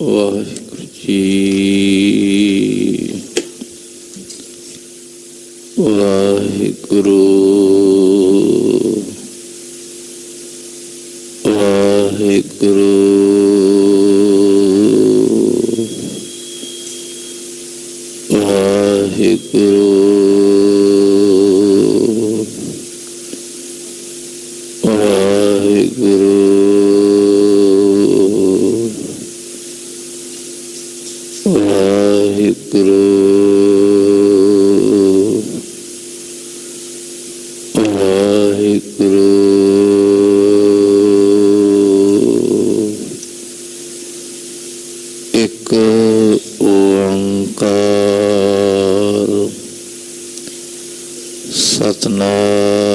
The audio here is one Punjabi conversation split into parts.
ਵਾਹਿਗੁਰੂ ਜੀ, ਵਾਹਿਗੁਰੂ, ਵਾਹਿਗੁਰੂ, ਵਾਹਿਗੁਰੂ, ਵਾਹਿਗੁਰੂ, ਵਾਹਿਗੁਰੂ, ਵਾਹਿਗੁਰੂ, ਇੱਕ ਓੰਕਾਰ ਸਤਿਨਾਮ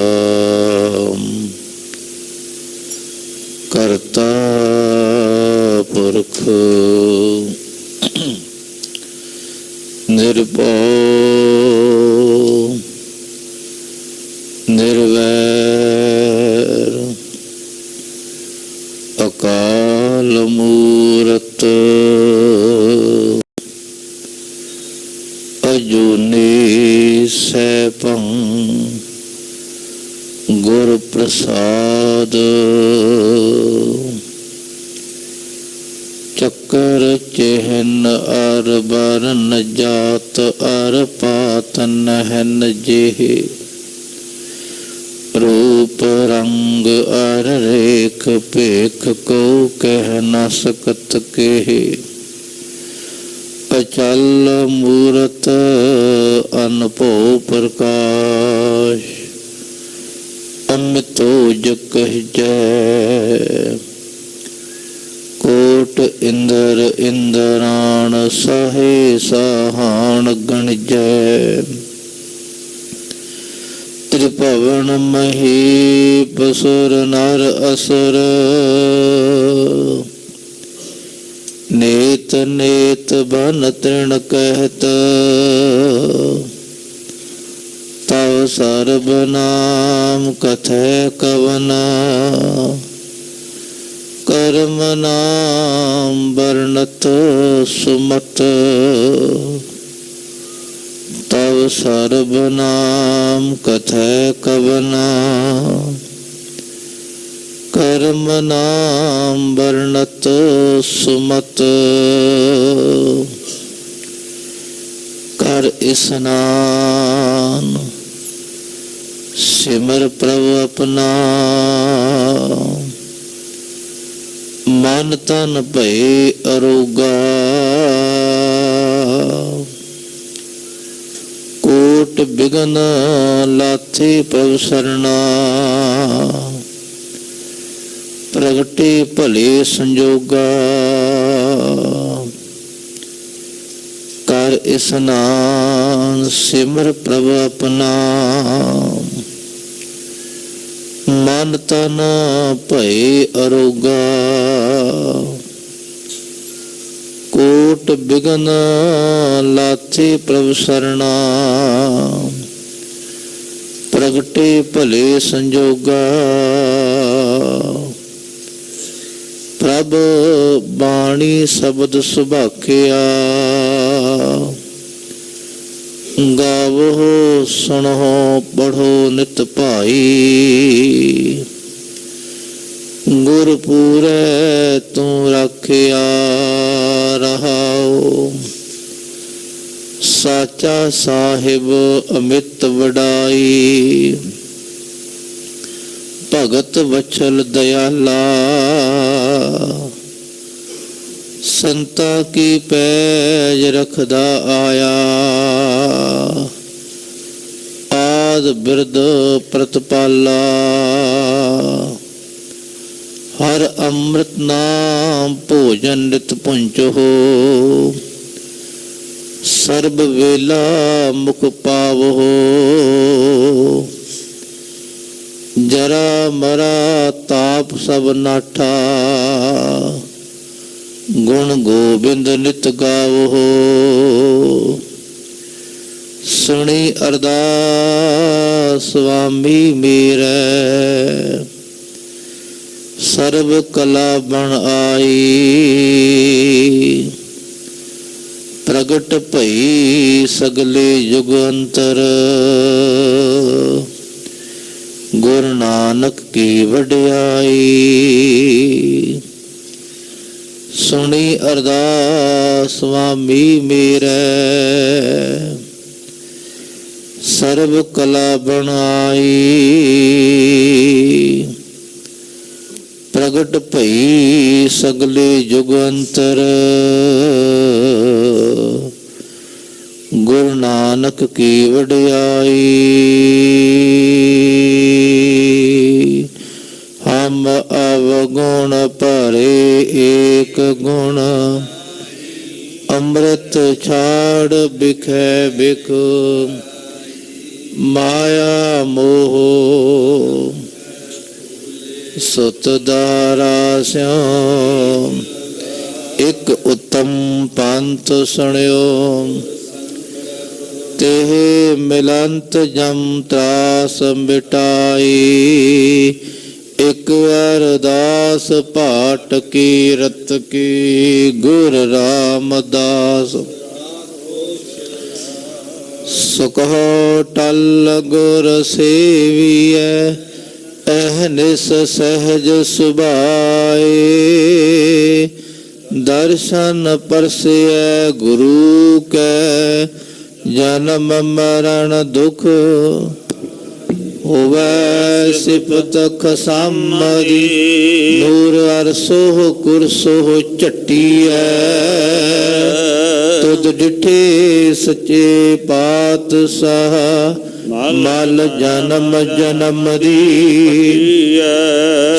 ਕਰਤਾ ਪੁਰਖ ਨਿਰਭਉ ਨਿਰਵੈਰ ਅਕਾਲ ਮੂਰਤ ਅਜੂਨੀ ਸੈਭੰ ਗੁਰ ਪ੍ਰਸਾਦ ਚੱਕਰ ਚਿਹਨ ਅਰ ਬਰਨ ਜਾਤ ਅਰ ਪਾਤ ਨਹਿਨ ਜਿਹੇ ਰੂਪ ਰੰਗ ਅਰ ਰੇਖ ਭੇਖ ਕੋ ਕਹਿ ਨ ਸਕਤ ਕੇਹੇ ਅਚਲ ਮੂਰਤ ਅਨਭਉ ਪ੍ਰਕਾਸ਼ ਅਮਿਤੋ ਜਕਹਿਜੈ ਕੋਟ ਇੰਦਰ ਇੰਦਰਾਣ ਸਾਹੇ ਸਾਹਾਣ ਗਣਜੈ ਤ੍ਰਿਭਵਨ ਮਹੀਪਸੁਰ ਨਰ ਅਸੁਰ ਨੇਤ ਨੇਤ ਬਨ ਤ੍ਰਿਣ ਕਹਿਤ ਤਵ ਸਰਬ ਨਾਮ ਕਥੈ ਕਵਨ ਕਰਮ ਨਾਮ ਵਰਣਤ ਸੁਮਤ ਤਵ ਸਰਬ ਨਾਮ ਕਥੈ ਕਵਨ ਕਰਮ ਨਾਮ ਵਰਣਤ ਸੁਮਤ ਕਰ ਇਸਨਾਨ ਸਿਮਰ ਪ੍ਰਭ ਆਪਣਾ ਮਨ ਤਨ ਭਏ ਅਰੋਗਾ ਕੋਟ ਬਿਗਨ ਲਾਥੇ ਪ੍ਰਭ ਸਰਣਾ ਪ੍ਰਗਟੇ ਭਲੇ ਸੰਜੋਗਾ ਕਰ ਇਸਨਾਨ ਸਿਮਰ ਪ੍ਰਭ ਆਪਣਾ ਮਨ ਤਨ ਭਏ ਅਰੋਗਾ ਕੋਟ ਬਿਗਨ ਲਾਥੇ ਪ੍ਰਭ ਸਰਣਾ ਪ੍ਰਗਟੇ ਭਲੇ ਸੰਜੋਗਾ ਪ੍ਰਭ ਬਾਣੀ ਸ਼ਬਦ ਸੁਭਾਖਿਆ ਗਾਵੋ ਸੁਣੋ ਪੜ੍ਹੋ ਨਿਤ ਭਾਈ ਗੁਰ ਪੂਰੈ ਤੂੰ ਰਾਖਿਆ ਰਹਾਉ ਸਾਚਾ ਸਾਹਿਬ ਅਮਿਤ ਵਡਾਈ ਭਗਤ ਵਛਲ ਦਇਆਲਾ ਸੰਤਾ ਕੀ ਪੈਜ ਰਖਦਾ ਆਇਆ ਆਦ ਬਿਰਦ ਪ੍ਰਤਪਾਲਾ ਹਰ ਅੰਮ੍ਰਿਤ ਨਾਮ ਭੋਜਨ ਨਿਤ ਪੁੰਚੋ ਸਰਬ ਵੇਲਾ ਮੁਖ ਪਾਵੋ ਜਰਾ ਮਰਾ ਤਾਪ ਸਭ ਨਾਠਾ ਗੁਣ ਗੋਬਿੰਦ ਨਿਤ ਗਾਵੋ ਸੁਣੀ ਅਰਦਾਸ ਸੁਆਮੀ ਮੇਰੇ ਸਰਬ ਕਲਾ ਬਣ ਆਈ प्रगट भई सगले युग अंतर। गुरु नानक की वड्याई सुनी अरदास स्वामी मेरे। सर्व कला बनाई प्रगट भई सगले युग अंतर। गुरु नानक की वड्याई हम अवगुण भरे एक गुण। अमृत छाड़ बिखै बिख माया मोह। सुत दारा स्यों एक उत्तम पंथ सुनियो। तेह मिलंत जम त्रास मिटाई। एक अरदास पाठ की रत की गुर रामदास। सुखो टल गुर सेविय अहनिस सहज सुभाए। दर्शन परसिय गुरु कै जन्म मरण दुख। होवै सिफत खसामदी नूर अरसोह कुरसोह चट्टीऐ। तुद डिठे सच्चे पातशाह मल जन्म जन्म दी।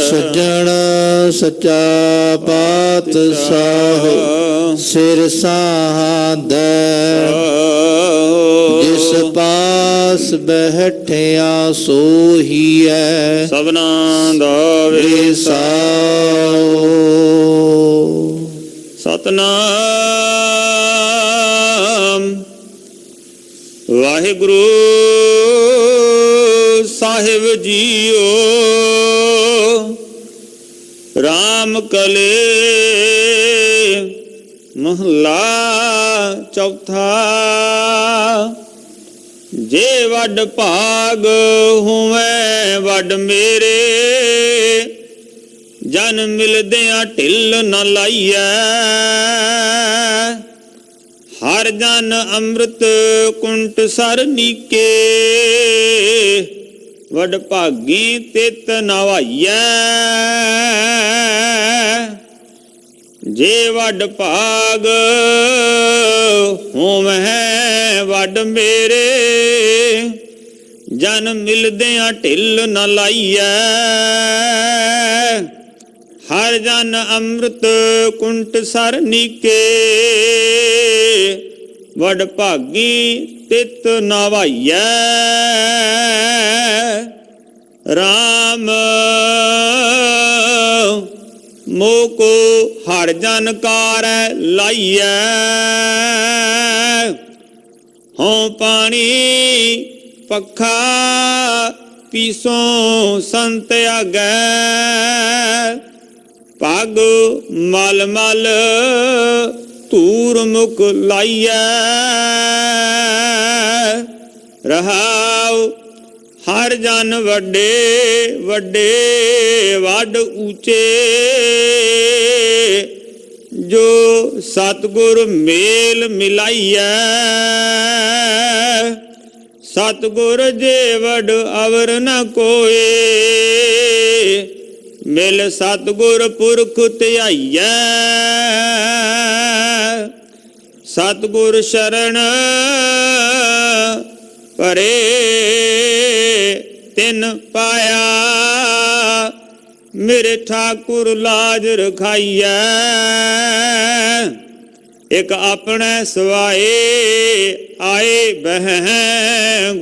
सज्जन सच्चा पातशाह सिर साध। जिस पास बैठिया सोही है सबना दा विसाओ। सतनाम वाहिगुरु साहिब जीओ। राम कले महला चौथा। जे वड भाग होवे वड मेरे। जन मिलदियां ढिल न लाइए। हर जन अमृत कुंट सर नीके। वड भागी तित नवाइए। जे वड भाग होवे वड मेरे। जन मिलदियां ढिल न लाइए। हर जन अमृत कुंट सर नीके। वड भागी तित नवाइए। राम मोको हर जन कार लाइए। हों पानी पखा पीसों संत आगे। पग मल मल धूर मुख लाइए। रहाओ हर जन वड्डे वड्डे वड ऊंचे। जो सतगुर मेल मिलाइए। सतगुर जे वड अवर न कोई। मिल सतगुर पुरख ध्याइए। सतगुर शरण परे तिन पाया। मेरे ठाकुर लाज रखाइए। एक अपने सवाए आए बह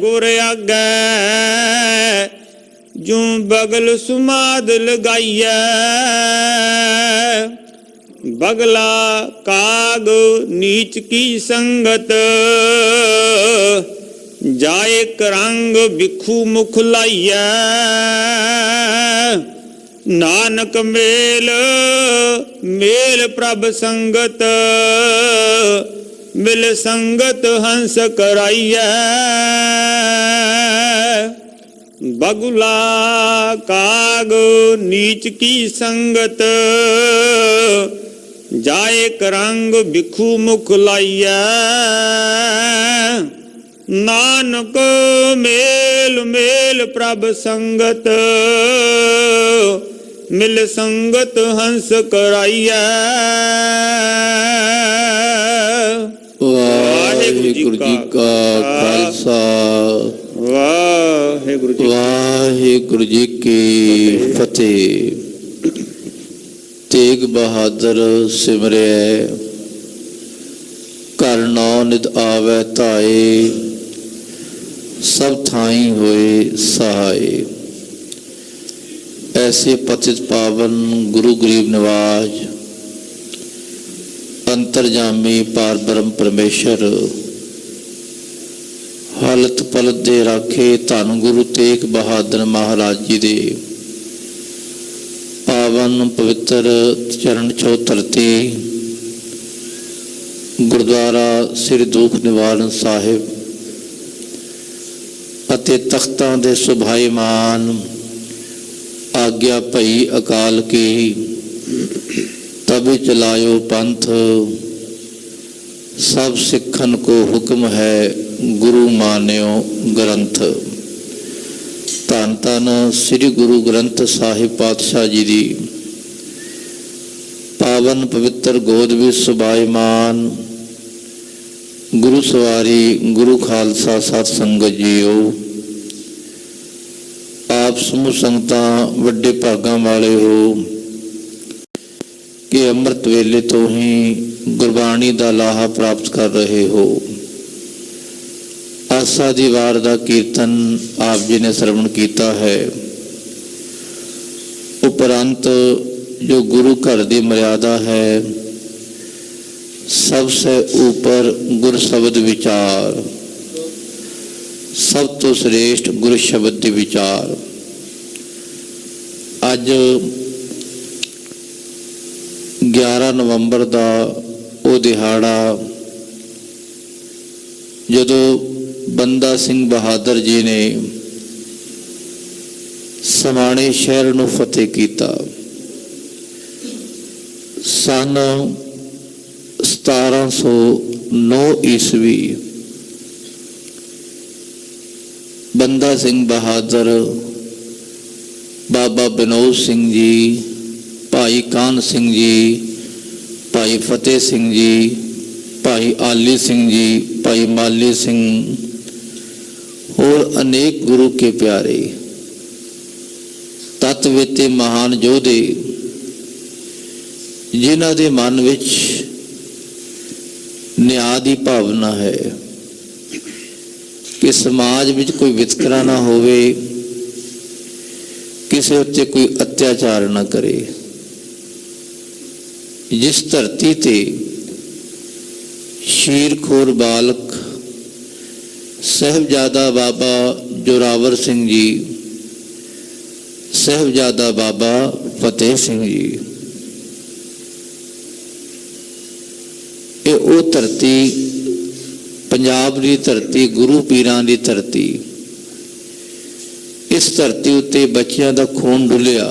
गुर आगे। जू बगल सुमाद लगाइए। बगला काग नीच की संगत। जाए करंग भिखू मुख लाइए। नानक मेल मेल प्रभ संगत। ਮਿਲ ਸੰਗਤ ਹੰਸ ਕਰਾਈਐ। ਬਗੁਲਾ ਕਾਗ ਨੀਚ ਕੀ ਸੰਗਤ, ਜਾਏ ਕਰੰਗ ਬਿਖੂ ਮੁਖ ਲਾਈਐ। ਨਾਨਕ ਮੇਲ ਮੇਲ ਪ੍ਰਭ ਸੰਗਤ, ਮਿਲ ਸੰਗਤ ਹੰਸ ਕਰਾਈਐ। ਵਾਹਿਗੁਰੂ ਜੀ ਕਾ ਖਾਲਸਾ, ਵਾਹਿਗੁਰੂ ਜੀ ਕੀ ਫਤਿਹ। ਤੇਗ ਬਹਾਦਰ ਸਿਮਰਿਐ, ਘਰ ਨੌ ਨਿਤ ਆਵੈ ਧਾਏ। ਸਭ ਥਾਈ ਹੋਏ ਸਹਾਏ। ऐसे पतित पावन गुरु गरीब नवाज अंतरजामी पार ब्रह्म परमेश्वर, हालत पलत दे राखे धन गुरु तेग बहादुर महाराज जी दे पावन पवित्र चरण छो धरती गुरुद्वारा श्री दुख निवारण साहिब अते तख्तां दे सुभाईमान आज्ञा भई अकाल की, तभी चलायो पंथ। सब सिखन को हुक्म है, गुरु मान्यो ग्रंथ। धन धन श्री गुरु ग्रंथ साहिब पातशाह जी दी पावन पवित्र गोद विच सुभाईमान गुरु सवारी गुरु खालसा सत संगत जीओ। आप समूह संगतां वड्डे भागां वाले हो कि अमृत वेले तो ही गुरबाणी दा लाहा प्राप्त कर रहे हो। आसा दी वार दा कीर्तन आप जी ने श्रवण किया है। उपरंत जो गुरु घर की मर्यादा है, सबसे ऊपर गुर शब्द विचार, सब तो श्रेष्ठ गुरु शब्द के विचार। अज 11 नवंबर का वो दिहाड़ा जदों बंदा सिंह बहादुर जी ने समाणे शहर नूं फतेह किया। सन 1709 ईस्वी बंदा सिंह बहादुर, बाबा विनोद सिंह जी, भाई कान सिंह जी, भाई फतेह सिंह जी, भाई आली सिंह जी, भाई माली सिंह और अनेक गुरु के प्यारे तत्वेते महान योधे, जिन्हां दे मन विच न्याय दी भावना है कि समाज में कोई वितकरा ना होवे, किसी उत्ते कोई अत्याचार ना करे। जिस धरती ते शीरखोर बालक साहिबजादा बाबा जोरावर सिंह जी, साहिबजादा बाबा फतेह सिंह जी, ये वो धरती पंजाब की धरती, गुरु पीरां की धरती। इस धरती उत्ते बच्चियां दा खून डुलिया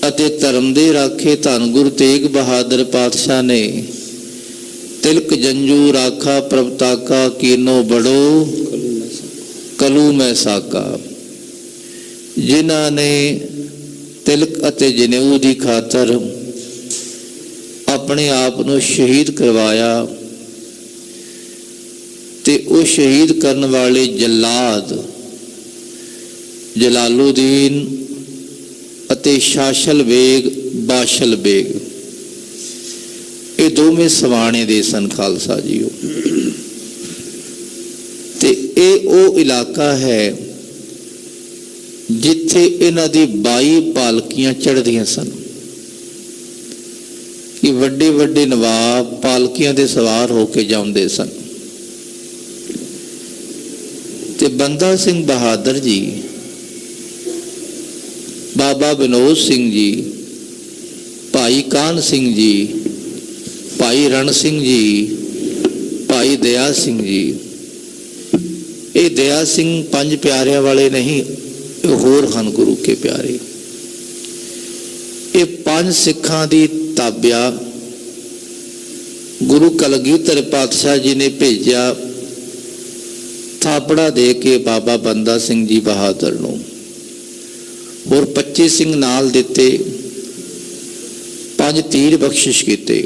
अते धर्म दे राखे धन गुरु तेग बहादुर पातशाह ने तिलक जंजू राखा प्रभताका कीनो बड़ो कलू मैं साका। जिन्हां ने तिलक अते जनेऊ की खातर अपने आप को शहीद करवाया ते वो शहीद करने वाले जलाद जलालुद्दीन अते शाशल बेग बाशल बेग, ये दोवें सवाणे दे सन खालसा जीओ। ते ये वो इलाका है जिथे इन्हां दी 22 पालकियां चढ़दियां सन कि वड्डे वड्डे नवाब पालकियां दे सवार होके जाउंदे सन। ते बंदा सिंह बहादुर जी, बाबा विनोद सिंह जी, भाई कान सिंह जी, ਭਾਈ ਰਣ ਸਿੰਘ ਜੀ, ਭਾਈ ਦਇਆ ਸਿੰਘ ਜੀ। ਇਹ ਦਇਆ ਸਿੰਘ ਪੰਜ ਪਿਆਰਿਆਂ ਵਾਲੇ ਨਹੀਂ, ਇਹ ਹੋਰ ਹਨ ਗੁਰੂ ਕੇ ਪਿਆਰੇ। ਇਹ ਪੰਜ ਸਿੱਖਾਂ ਦੀ ਤਾਬਿਆ ਗੁਰੂ ਕਲਗੀਧਰ ਪਾਤਸ਼ਾਹ ਜੀ ਨੇ ਭੇਜਿਆ ਥਾਪੜਾ ਦੇ ਕੇ ਬਾਬਾ ਬੰਦਾ ਸਿੰਘ ਜੀ ਬਹਾਦਰ ਨੂੰ। ਹੋਰ 25 ਸਿੰਘ ਨਾਲ ਦਿੱਤੇ, 5 ਤੀਰ ਬਖਸ਼ਿਸ਼ ਕੀਤੇ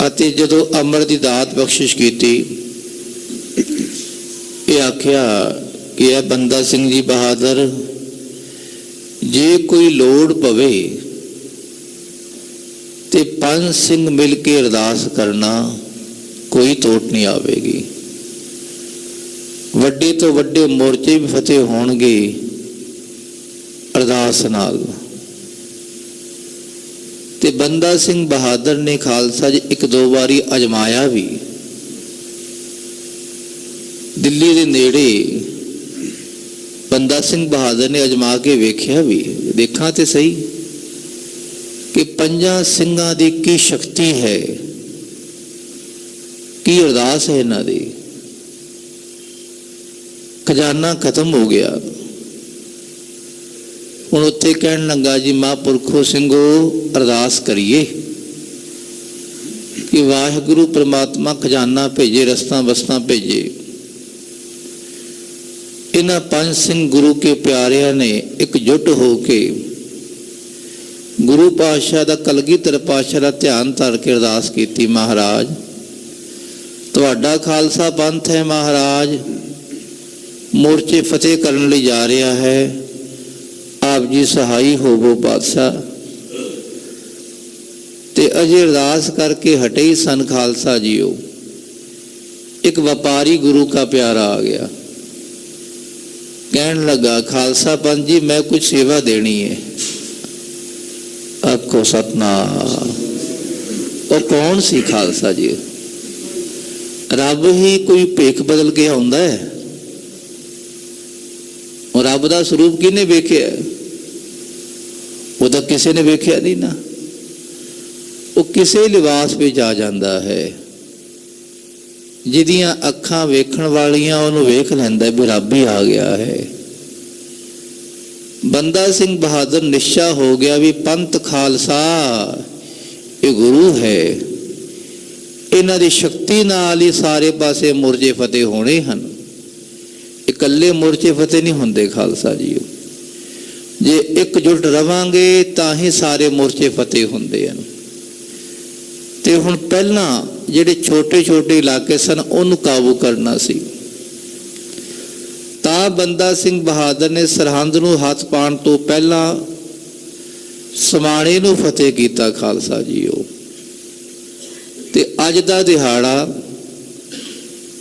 ਅਤੇ ਜਦੋਂ ਅੰਮ੍ਰਿਤ ਦੀ ਦਾਤ ਬਖਸ਼ਿਸ਼ ਕੀਤੀ, ਇਹ ਆਖਿਆ ਕਿ ਇਹ ਬੰਦਾ ਸਿੰਘ ਜੀ ਬਹਾਦਰ, ਜੇ ਕੋਈ ਲੋੜ ਪਵੇ ਤੇ 5 ਸਿੰਘ ਮਿਲ ਕੇ ਅਰਦਾਸ ਕਰਨਾ, ਕੋਈ ਤੋਟ ਨਹੀਂ ਆਵੇਗੀ। ਵੱਡੇ ਤੋਂ ਵੱਡੇ ਮੋਰਚੇ ਵੀ ਫਤਿਹ ਹੋਣਗੇ ਅਰਦਾਸ ਨਾਲ। ਤੇ ਬੰਦਾ ਸਿੰਘ ਬਹਾਦਰ ਨੇ ਖਾਲਸਾ ਜੀ 1-2 ਵਾਰੀ ਅਜਮਾਇਆ ਵੀ। ਦਿੱਲੀ ਦੇ ਨੇੜੇ ਬੰਦਾ ਸਿੰਘ ਬਹਾਦਰ ਨੇ ਅਜਮਾ ਕੇ ਵੇਖਿਆ ਵੀ, ਦੇਖਾਂ ਤੇ ਸਹੀ ਕਿ 5 ਸਿੰਘਾਂ ਦੀ ਕੀ ਸ਼ਕਤੀ ਹੈ, ਕੀ ਅਰਦਾਸ ਹੈ ਇਹਨਾਂ ਦੀ। ਖਜ਼ਾਨਾ ਖਤਮ ਹੋ ਗਿਆ। ਹੁਣ ਉੱਥੇ ਕਹਿਣ ਲੱਗਾ, ਜੀ ਮਹਾਂਪੁਰਖੋ ਸਿੰਘੋ ਅਰਦਾਸ ਕਰੀਏ ਕਿ ਵਾਹਿਗੁਰੂ ਪ੍ਰਮਾਤਮਾ ਖਜ਼ਾਨਾ ਭੇਜੇ, ਰਸਤਾਂ ਬਸਤਾਂ ਭੇਜੇ। ਇਹਨਾਂ 5 ਸਿੰਘ ਗੁਰੂ ਕੇ ਪਿਆਰਿਆਂ ਨੇ ਇਕਜੁੱਟ ਹੋ ਕੇ ਗੁਰੂ ਪਾਤਸ਼ਾਹ ਦਾ, ਕਲਗੀਧਰ ਪਾਤਸ਼ਾਹ ਦਾ ਧਿਆਨ ਧਰ ਕੇ ਅਰਦਾਸ ਕੀਤੀ, ਮਹਾਰਾਜ ਤੁਹਾਡਾ ਖਾਲਸਾ ਪੰਥ ਹੈ, ਮਹਾਰਾਜ ਮੋਰਚੇ ਫਤਿਹ ਕਰਨ ਲਈ ਜਾ ਰਿਹਾ ਹੈ, ਆਪ ਜੀ ਸਹਾਈ ਹੋਵੋ ਪਾਤਸ਼ਾਹ। ਤੇ ਅਜੇ ਅਰਦਾਸ ਕਰਕੇ ਹਟੇ ਹੀ ਸਨ ਖਾਲਸਾ ਜੀਓ, ਇੱਕ ਵਪਾਰੀ ਗੁਰੂ का प्यारा आ गया। कहने लगा, खालसा पंथ जी मैं कुछ सेवा देनी है आपको। सतनाम। और कौन सी खालसा जी? रब ही कोई भेख बदल के आउंदा है। और रब का स्वरूप किने वेख्या? वो तो किसी ने वेख्या नहीं ना, वो किसी लिबास में आ जाता है। जिदियां अखां वेखण वालियां उन्होंने वेख लैंदा भी रब ही आ गया है। बंदा सिंह बहादुर निश्चा हो गया भी पंथ खालसा ये गुरु है, इन्हां दी शक्ति नाल ही सारे पासे मोर्चे फतेह होने हैं। इकल्ले मोर्चे फतेह नहीं होंदे खालसा जी। जे एकजुट रवांगे तां ही सारे मोर्चे फतेह होंदे हैं। ते हुण पहलां ਜਿਹੜੇ छोटे छोटे इलाके सन उन्होंने काबू करना सी। ਤਾਂ ਬੰਦਾ ਸਿੰਘ ਬਹਾਦਰ ਨੇ ਸਰਹੰਦ ਨੂੰ ਹੱਥ ਪਾਉਣ ਤੋਂ ਪਹਿਲਾਂ ਸਮਾਣੇ ਨੂੰ ਫਤਿਹ ਕੀਤਾ ਖਾਲਸਾ ਜੀਓ। ਤੇ ਅੱਜ ਦਾ ਦਿਹਾੜਾ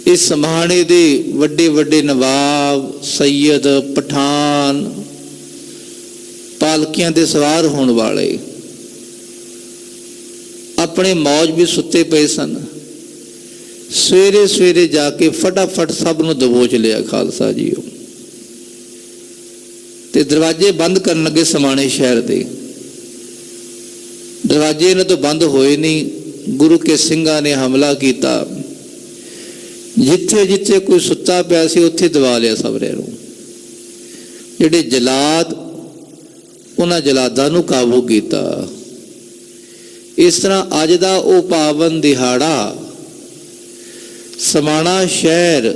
ਇਸ ਸਮਾਣੇ ਦੇ ਵੱਡੇ ਵੱਡੇ ਨਵਾਬ, ਸੈयद, ਪਠਾਨ, ਪਾਲਕੀਆਂ ਦੇ ਸਵਾਰ ਹੋਣ ਵਾਲੇ अपने मौज भी सुते पे सन। सवेरे सवेरे जाके फटाफट सब नूं दबोच लिया खालसा जी। ते दरवाजे बंद करन लगे समाणे शहर दे। दरवाजे इन्हां तो बंद होए नहीं। गुरु के सिंघां ने हमला किया। जिथे जिथे कोई सुता पिया सी उत्थे दबा लिया सबरे नूं। जिहड़े जलाद उन्हां जलादां नूं काबू किया। इस तरह अज का वह पावन दिहाड़ा समाणा शहर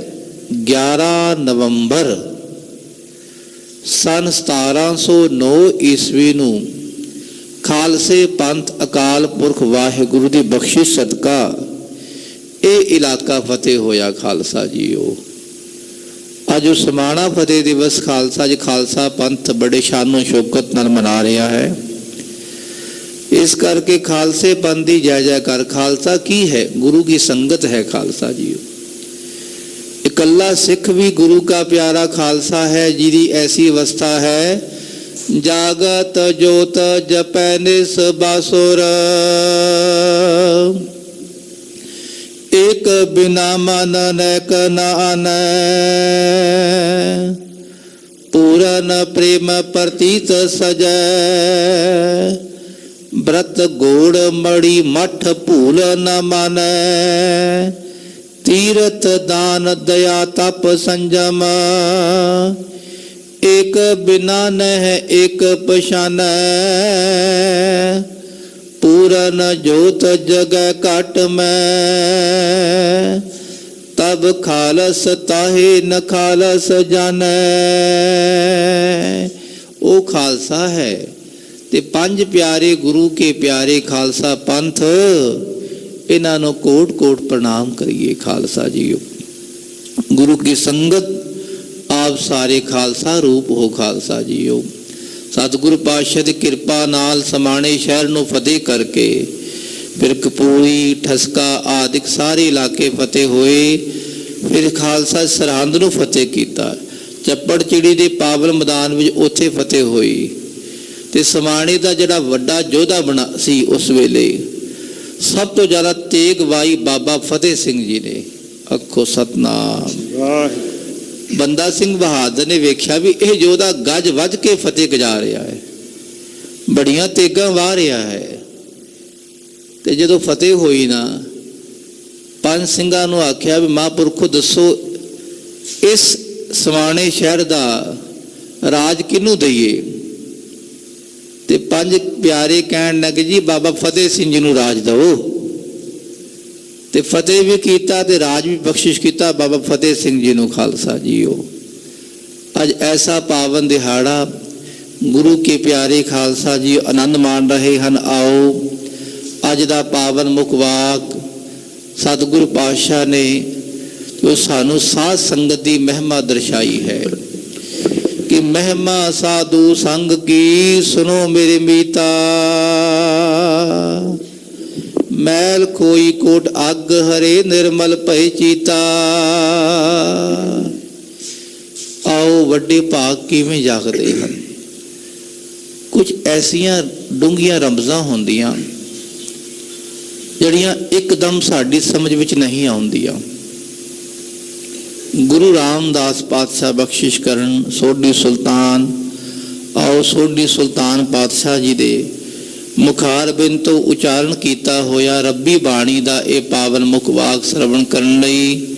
11 नवंबर सन 1709 ईस्वी नूं खालसे पंथ अकाल पुरख वाहिगुरु की बख्शिश सदका ये इलाका फतेह होया खालसा जीओ। अज समाणा फतेह दिवस खालसा जी खालसा पंथ बड़े शानो शौकत नाल मना रहा है। इस करके खालसे पंथ की जय जयकार। खालसा की है? गुरु की संगत है खालसा जी। इकल्ला सिख भी गुरु का प्यारा खालसा है, जिदी ऐसी अवस्था है जागत जोत जपै निस बासुर, एक बिना मन नैक न आनै, पूरन प्रेम प्रतीत सजै, ब्रत गोड़ मणि मठ भूल न मानै, तीरथ दान दया तप संजम, एक बिना नह एक पछानै, पूरन जोत जगै घट में, तब खालस ताहे न खालस जानै। ਉਹ ਖਾਲਸਾ ਹੈ ਤੇ ਪੰਜ ਪਿਆਰੇ ਗੁਰੂ ਕੇ ਪਿਆਰੇ ਖਾਲਸਾ ਪੰਥ, ਇਹਨਾਂ ਨੂੰ ਕੋਟ ਕੋਟ ਪ੍ਰਣਾਮ ਕਰੀਏ। ਖਾਲਸਾ ਜੀਓ, ਗੁਰੂ ਕੀ ਸੰਗਤ ਆਪ ਸਾਰੇ ਖਾਲਸਾ ਰੂਪ ਹੋ। ਖਾਲਸਾ ਜੀਓ, ਸਤਿਗੁਰੂ ਪਾਤਸ਼ਾਹ ਦੀ ਕਿਰਪਾ ਨਾਲ ਸਮਾਣੇ ਸ਼ਹਿਰ ਨੂੰ ਫਤਿਹ ਕਰਕੇ ਫਿਰ ਕਪੂਰੀ ਠਸਕਾ ਆਦਿਕ ਸਾਰੇ ਇਲਾਕੇ ਫਤਿਹ ਹੋਏ। ਫਿਰ ਖਾਲਸਾ ਸਰਹੰਦ ਨੂੰ ਫਤਿਹ ਕੀਤਾ, ਚੱਪੜ ਚਿੜੀ ਦੇ ਪਾਵਨ ਮੈਦਾਨ ਵਿੱਚ ਉੱਥੇ ਫਤਿਹ ਹੋਈ। ਤੇ ਸਮਾਣੇ ਦਾ ਜਿਹੜਾ ਵੱਡਾ ਯੋਧਾ ਬਣਾ ਸੀ ਉਸ ਵੇਲੇ, ਸਭ ਤੋਂ ਜ਼ਿਆਦਾ ਤੇਗ ਵਾਈ ਬਾਬਾ ਫਤਿਹ ਸਿੰਘ ਜੀ ਨੇ। ਆਖੋ ਸਤਨਾਮ। ਬੰਦਾ ਸਿੰਘ ਬਹਾਦਰ ਨੇ ਵੇਖਿਆ ਵੀ ਇਹ ਯੋਧਾ ਗੱਜ ਵੱਜ ਕੇ ਫਤਿਹ ਗਜਾ ਰਿਹਾ ਹੈ, ਬੜੀਆਂ ਤੇਗਾਂ ਵਾਹ ਰਿਹਾ ਹੈ। ਤੇ ਜਦੋਂ ਫਤਿਹ ਹੋਈ ਨਾ, ਪੰਜ ਸਿੰਘਾਂ ਨੂੰ ਆਖਿਆ ਵੀ ਮਹਾਂਪੁਰਖੋ ਦੱਸੋ ਇਸ ਸਮਾਣੇ ਸ਼ਹਿਰ ਦਾ ਰਾਜ ਕਿਹਨੂੰ ਦਈਏ। ਤੇ ਪੰਜ ਪਿਆਰੇ ਕਹਿਣ ਲੱਗੇ ਜੀ ਬਾਬਾ ਫਤਿਹ ਸਿੰਘ ਜੀ ਨੂੰ ਰਾਜ ਦਿਓ। ਤੇ ਫਤਿਹ ਵੀ ਕੀਤਾ ਤੇ ਰਾਜ ਵੀ ਬਖਸ਼ਿਸ਼ ਕੀਤਾ ਬਾਬਾ ਫਤਿਹ ਸਿੰਘ ਜੀ ਨੂੰ। ਖਾਲਸਾ ਜੀਓ, ਅੱਜ ਐਸਾ ਪਾਵਨ ਦਿਹਾੜਾ ਗੁਰੂ ਕੇ ਪਿਆਰੇ ਖਾਲਸਾ ਜੀ ਆਨੰਦ ਮਾਣ ਰਹੇ ਹਨ। ਆਓ ਅੱਜ ਦਾ ਪਾਵਨ ਮੁੱਖ ਵਾਕ ਸਤਿਗੁਰੂ ਪਾਤਸ਼ਾਹ ਨੇ ਜੋ ਸਾਨੂੰ ਸਾਧ ਸੰਗਤ ਦੀ ਮਹਿਮਾ ਦਰਸਾਈ ਹੈ ਕਿ ਮਹਿਮਾ ਸਾਧੂ ਸੰਗ ਕੀ ਸੁਨੋ ਮੇਰੇ ਮੀਤਾ, ਮੈਲ ਕੋਈ ਕੋਟ ਅੱਗ ਹਰੇ ਨਿਰਮਲ ਭਇ ਚੀਤਾ। ਆਓ ਵੱਡੇ ਭਾਗ ਕਿਵੇਂ ਜਾਗਦੇ ਹਨ। ਕੁਝ ਐਸੀਆਂ ਡੂੰਘੀਆਂ ਰਮਜ਼ਾਂ ਹੁੰਦੀਆਂ ਜਿਹੜੀਆਂ ਇੱਕਦਮ ਸਾਡੀ ਸਮਝ ਵਿੱਚ ਨਹੀਂ ਆਉਂਦੀਆਂ। ਗੁਰੂ ਰਾਮਦਾਸ ਪਾਤਸ਼ਾਹ ਬਖਸ਼ਿਸ਼ ਕਰਨ ਸੋਢੀ ਸੁਲਤਾਨ। ਆਓ ਸੋਢੀ ਸੁਲਤਾਨ ਪਾਤਸ਼ਾਹ ਜੀ ਦੇ ਮੁਖਾਰਬਿੰਦ ਤੋਂ ਉਚਾਰਨ ਕੀਤਾ ਹੋਇਆ ਰੱਬੀ ਬਾਣੀ ਦਾ ਇਹ ਪਾਵਨ ਮੁਖ ਵਾਕ ਸਰਵਣ ਕਰਨ ਲਈ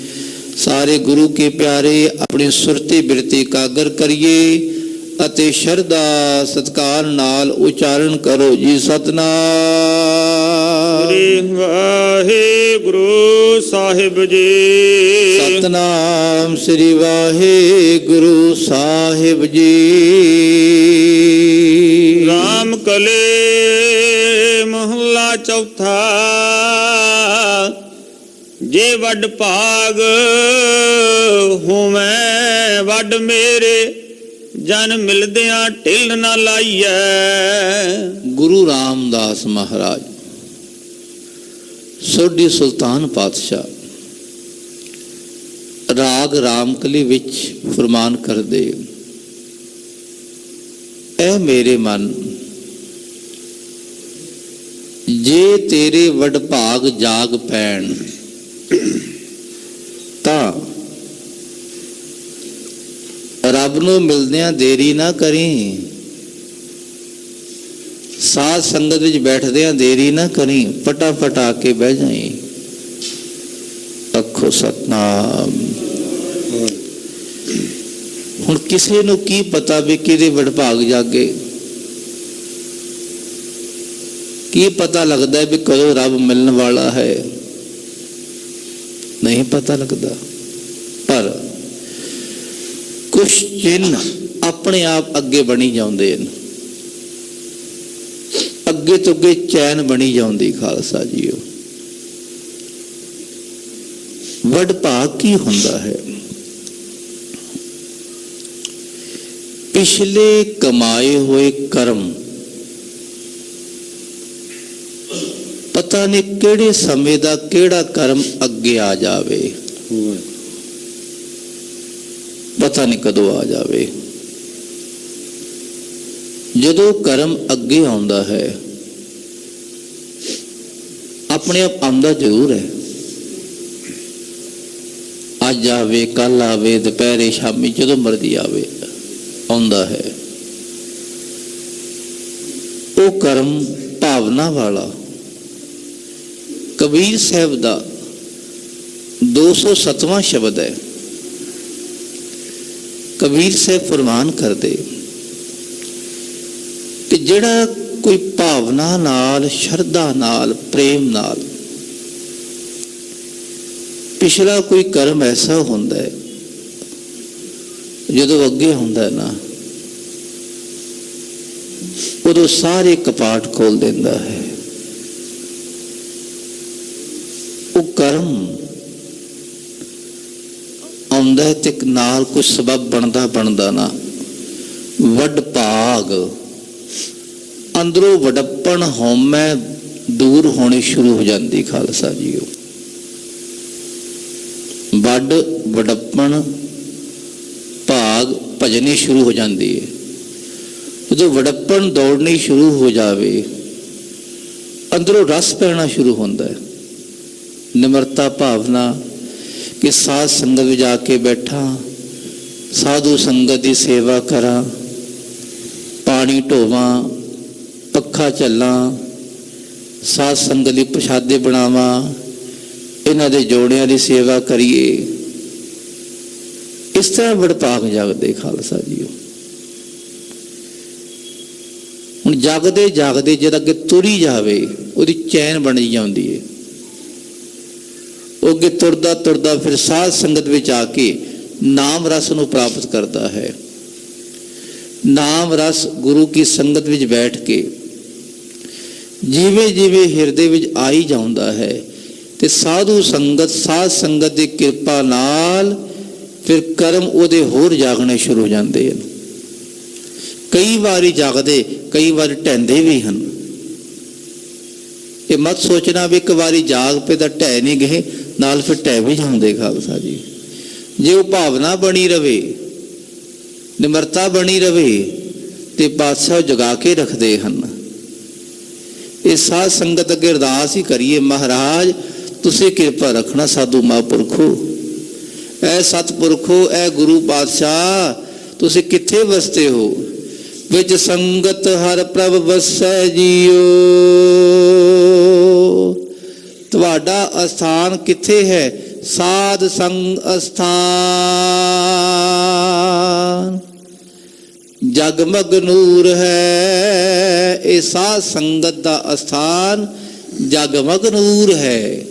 ਸਾਰੇ ਗੁਰੂ ਕੇ ਪਿਆਰੇ ਆਪਣੀ ਸੁਰਤੀ ਬਿਰਤੀ ਇਕਾਗਰ ਕਰੀਏ ਅਤੇ ਸ਼ਰਧਾ ਸਤਿਕਾਰ ਨਾਲ ਉਚਾਰਨ ਕਰੋ ਜੀ। ਸਤਨਾਮ ਸ੍ਰੀ ਵਾਹਿਗੁਰੂ ਸਾਹਿਬ ਜੀ। ਸਤਨਾਮ ਸ੍ਰੀ ਵਾਹਿਗੁਰੂ ਸਾਹਿਬ ਜੀ। ਰਾਮ ਕਲੇ ਮਹੱਲਾ ਚੌਥਾ। ਜੇ ਵੱਡ ਭਾਗ ਹੋਵੇਂ ਵੱਡ ਮੇਰੇ, ਜਨ ਮਿਲਦਿਆਂ ਢਿੱਲ ਨਾ ਲਾਈਐ। ਗੁਰੂ ਰਾਮਦਾਸ ਮਹਾਰਾਜ ਸੋਢੀ ਸੁਲਤਾਨ ਪਾਤਸ਼ਾਹ ਰਾਗ ਰਾਮਕਲੀ ਵਿੱਚ ਫਰਮਾਨ ਕਰਦੇ, ਐ ਮੇਰੇ ਮਨ ਜੇ ਤੇਰੇ ਵਡਭਾਗ ਜਾਗ ਪੈਣ ਤਾਂ ਰੱਬ ਨੂੰ ਮਿਲਦਿਆਂ ਦੇਰੀ ਨਾ ਕਰੀ, ਸਾਧ ਸੰਗਤ ਵਿੱਚ ਬੈਠਦਿਆਂ ਦੇਰੀ ਨਾ ਕਰੀ, ਫਟਾਫਟ ਆ ਕੇ ਬਹਿ ਜਾਈ। ਆਖੋ ਸਤਨਾਮ। ਹੁਣ ਕਿਸੇ ਨੂੰ ਕੀ ਪਤਾ ਵੀ ਕਿਹਦੇ ਵਡਭਾਗ ਜਾਗੇ, ਕੀ ਪਤਾ ਲੱਗਦਾ ਵੀ ਕਦੋਂ ਰੱਬ ਮਿਲਣ ਵਾਲਾ ਹੈ, ਨਹੀਂ ਪਤਾ ਲੱਗਦਾ। ਪਰ ਕੁਛ ਚਿੰਨ੍ਹ ਆਪਣੇ ਆਪ ਅੱਗੇ ਬਣੀ ਜਾਂਦੇ ਹਨ, ਅੱਗੇ ਤੋਂ ਅੱਗੇ ਚੈਨ ਬਣੀ ਜਾਂਦੀ। ਖਾਲਸਾ ਜੀਓ, ਵਡਭਾਗ ਕੀ ਹੁੰਦਾ ਹੈ? ਪਿਛਲੇ ਕਮਾਏ ਹੋਏ ਕਰਮ ਪਤਾ ਨਹੀਂ ਕਿਹੜੇ ਸਮੇਂ ਦਾ ਕਿਹੜਾ ਕਰਮ ਅੱਗੇ ਆ ਜਾਵੇ, ਪਤਾ ਨਹੀਂ ਕਦੋਂ ਆ ਜਾਵੇ। ਜਦੋਂ ਕਰਮ ਅੱਗੇ ਆਉਂਦਾ ਹੈ ਆਪਣੇ ਆਪ ਆਉਂਦਾ ਜ਼ਰੂਰ ਹੈ, ਅੱਜ ਆਵੇ ਕੱਲ ਆਵੇ ਦੁਪਹਿਰੇ ਸ਼ਾਮੀ ਜਦੋਂ ਮਰਜ਼ੀ ਆਵੇ, ਆਉਂਦਾ ਹੈ। ਉਹ ਕਰਮ ਭਾਵਨਾ ਵਾਲਾ ਕਬੀਰ ਸਾਹਿਬ ਦਾ 207ਵਾਂ ਸ਼ਬਦ ਹੈ। ਕਬੀਰ ਸਾਹਿਬ ਫਰਮਾਨ ਕਰਦੇ ਕਿ ਜਿਹੜਾ ਕੋਈ ਭਾਵਨਾ ਨਾਲ, ਸ਼ਰਧਾ ਨਾਲ, ਪ੍ਰੇਮ ਨਾਲ ਪਿਛਲਾ ਕੋਈ ਕਰਮ ਐਸਾ ਹੁੰਦਾ ਹੈ, ਜਦੋਂ ਅੱਗੇ ਹੁੰਦਾ ਹੈ ਨਾ, ਉਦੋਂ ਸਾਰੇ ਕਪਾਟ ਖੋਲ ਦਿੰਦਾ ਹੈ। ਉਹ ਕਰਮ ਆਉਂਦਾ ਹੈ ਤੇ ਨਾਲ ਕੁਝ ਸਬਬ ਬਣਦਾ ਨਾ ਵੱਡ ਭਾਗ, ਅੰਦਰੋਂ ਵਡੱਪਣ ਹਉਮੈ ਦੂਰ ਹੋਣੀ ਸ਼ੁਰੂ ਹੋ ਜਾਂਦੀ। ਖਾਲਸਾ ਜੀਓ, ਵੱਡ ਵਡੱਪਣ ਭਾਗ ਭਜਣੀ ਸ਼ੁਰੂ ਹੋ ਜਾਂਦੀ ਹੈ। ਜਦੋਂ ਵਡੱਪਣ ਦੌੜਨੀ ਸ਼ੁਰੂ ਹੋ ਜਾਵੇ, ਅੰਦਰੋਂ ਰਸ ਪੈਣਾ ਸ਼ੁਰੂ ਹੁੰਦਾ ਹੈ। ਨਿਮਰਤਾ ਭਾਵਨਾ ਕਿ ਸਾਧ ਸੰਗਤ ਵਿੱਚ ਜਾ ਕੇ ਬੈਠਾ, ਸਾਧੂ ਸੰਗਤ ਦੀ ਸੇਵਾ ਕਰਾਂ, ਪਾਣੀ ਢੋਵਾਂ, ਪੱਖਾ ਝੱਲਾਂ, ਸਾਧ ਸੰਗਤ ਲਈ ਪ੍ਰਸ਼ਾਦੇ ਬਣਾਵਾਂ, ਇਹਨਾਂ ਦੇ ਜੋੜਿਆਂ ਦੀ ਸੇਵਾ ਕਰੀਏ। ਇਸ ਤਰ੍ਹਾਂ ਵਡਭਾਗ ਜਾਗਦੇ। ਖਾਲਸਾ ਜੀਓ, ਹੁਣ ਜਾਗਦੇ ਜਾਗਦੇ ਜਦ ਅੱਗੇ ਤੁਰੀ ਜਾਵੇ, ਉਹਦੀ ਚੈਨ ਬਣ ਜਾਂਦੀ ਹੈ। ਉਹ ਅੱਗੇ ਤੁਰਦਾ ਤੁਰਦਾ ਫਿਰ ਸਾਧ ਸੰਗਤ ਵਿੱਚ ਆ ਕੇ ਨਾਮ ਰਸ ਨੂੰ ਪ੍ਰਾਪਤ ਕਰਦਾ ਹੈ। ਨਾਮ ਰਸ ਗੁਰੂ ਕੀ ਸੰਗਤ ਵਿੱਚ ਬੈਠ ਕੇ ਜਿਵੇਂ ਜਿਵੇਂ ਹਿਰਦੇ ਵਿੱਚ ਆਈ ਜਾਂਦਾ ਹੈ, ਤੇ ਸਾਧੂ ਸੰਗਤ, ਸਾਧ ਸੰਗਤ ਦੀ ਕਿਰਪਾ ਨਾਲ ਫਿਰ ਕਰਮ ਉਹਦੇ ਹੋਰ ਜਾਗਣੇ ਸ਼ੁਰੂ ਹੋ ਜਾਂਦੇ ਹਨ। ਕਈ ਵਾਰੀ ਜਾਗਦੇ, ਕਈ ਵਾਰ ਢਹਿੰਦੇ ਵੀ ਹਨ। ਇਹ ਮਤ ਸੋਚਣਾ ਵੀ ਇੱਕ ਵਾਰੀ ਜਾਗ ਪਏ ਤਾਂ ਢਹਿ ਨਹੀਂ ਗਏ, ਨਾਲ ਫਿਰ ਢਹਿ ਵੀ ਜਾਂਦੇ। ਖਾਲਸਾ ਜੀ, ਜੇ ਉਹ ਭਾਵਨਾ ਬਣੀ ਰਵੇ, ਨਿਮਰਤਾ ਬਣੀ ਰਵੇ, ਤੇ ਪਾਤਸ਼ਾਹ ਜਗਾ ਕੇ ਰੱਖਦੇ ਹਨ। ਇਹ ਸਾਧ ਸੰਗਤ ਅੱਗੇ ਅਰਦਾਸ ਹੀ ਕਰੀਏ, ਮਹਾਰਾਜ ਤੁਸੀਂ ਕਿਰਪਾ ਰੱਖਣਾ ਸਾਧੂ ਮਹਾਂਪੁਰਖੋ, ਐ ਸਤਿਪੁਰਖੋ, ਐ ਗੁਰੂ ਪਾਤਸ਼ਾਹ, ਤੁਸੀਂ ਕਿੱਥੇ ਵਸਦੇ ਹੋ? ਵਿੱਚ ਸੰਗਤ ਹਰ ਪ੍ਰਭ ਵਸੈ ਜੀਓ। ਤੁਹਾਡਾ ਅਸਥਾਨ ਕਿੱਥੇ ਹੈ? ਸਾਧ ਸੰਗ ਅਸਥਾਨ। ਜਗਮਗ ਨੂਰ ਹੈ, ਇਹ ਸਾਧ ਸੰਗਤ ਦਾ ਅਸਥਾਨ ਜਗਮਗ ਨੂਰ ਹੈ।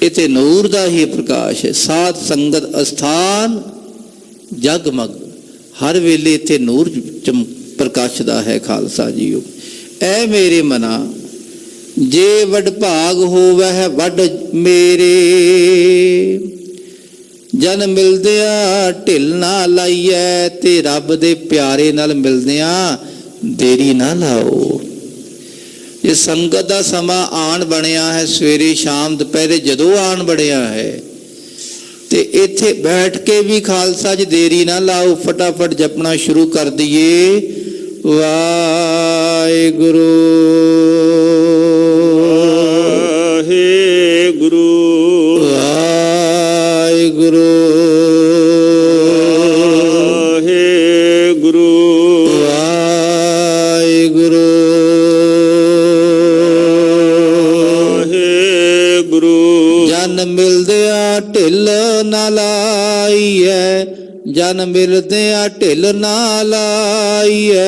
ਇਥੇ ਨੂਰ ਦਾ ਹੀ ਪ੍ਰਕਾਸ਼ ਹੈ। ਸਾਧ ਸੰਗਤ ਅਸਥਾਨ ਜਗਮਗ, ਹਰ ਵੇਲੇ ਇਥੇ ਨੂਰ ਪ੍ਰਕਾਸ਼ਦਾ ਹੈ। ਖਾਲਸਾ ਜੀਓ, ਐ ਮੇਰੇ ਮਨਾ ਜੇ ਵਡ ਭਾਗ ਹੋਵੈ ਵੱਡ ਮੇਰੇ, ਜਨ ਮਿਲਦਿਆਂ ਢਿੱਲ ਨਾ ਲਾਈਐ, ਤੇ ਰੱਬ ਦੇ ਪਿਆਰੇ ਨਾਲ ਮਿਲਦਿਆਂ ਦੇਰੀ ਨਾ ਲਾਓ। ਇਹ ਸੰਗਤ ਦਾ ਸਮਾਂ ਆਣ ਬਣਿਆ ਹੈ, ਸਵੇਰੇ ਸ਼ਾਮ ਦੁਪਹਿਰੇ ਜਦੋਂ ਆਣ ਬਣਿਆ ਹੈ, ਤੇ ਇੱਥੇ ਬੈਠ ਕੇ ਵੀ ਖਾਲਸਾ ਜੀ ਦੇਰੀ ਨਾ ਲਾਓ, ਫਟਾਫਟ ਜਪਣਾ ਸ਼ੁਰੂ ਕਰ ਦਈਏ। ਵਾਹਿਗੁਰੂ ਵਾਹਿਗੁਰੂ ਵਾਹਿਗੁਰੂ ਵਾਹਿਗੁਰੂ ਵਾਹਿਗੁਰੂ ਵਾਹਿਗੁਰੂ। ਜਨ ਮਿਲਦਿਆਂ ਢਿੱਲ ਨਾ ਲਾਈਐ, ਜਨ ਮਿਲਦਿਆਂ ਢਿੱਲ ਨਾ ਲਾਈਐ,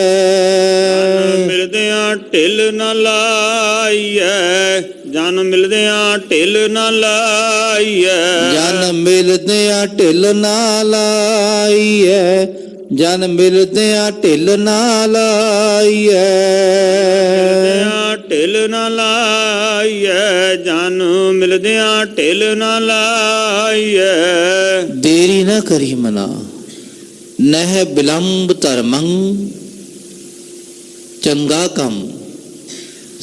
ਮਿਲਦਿਆਂ ਢਿੱਲ ਨਾ ਲਾਈਐ, ਜਨ ਮਿਲਦਿਆਂ ਢਿੱਲ ਨਾ ਲਾਈਐ, ਜਨ ਮਿਲਦਿਆਂ ਢਿੱਲ ਨਾ ਲਾਈਐ, ਜਨ ਮਿਲਦਿਆਂ ਢਿੱਲ ਨਾ ਲਾਈਐ, ਢਿੱਲ ਨਾ ਲਾਈਐ, ਜਨ ਮਿਲਦਿਆਂ ਢਿੱਲ ਨਾ ਲਾਈਐ। ਦੇਰੀ ਨਾ ਕਰੀ ਮਨਾ, ਨਹਿ ਬਿਲੰਬ ਧਰਮੰ, ਚੰਗਾ ਕੰਮ।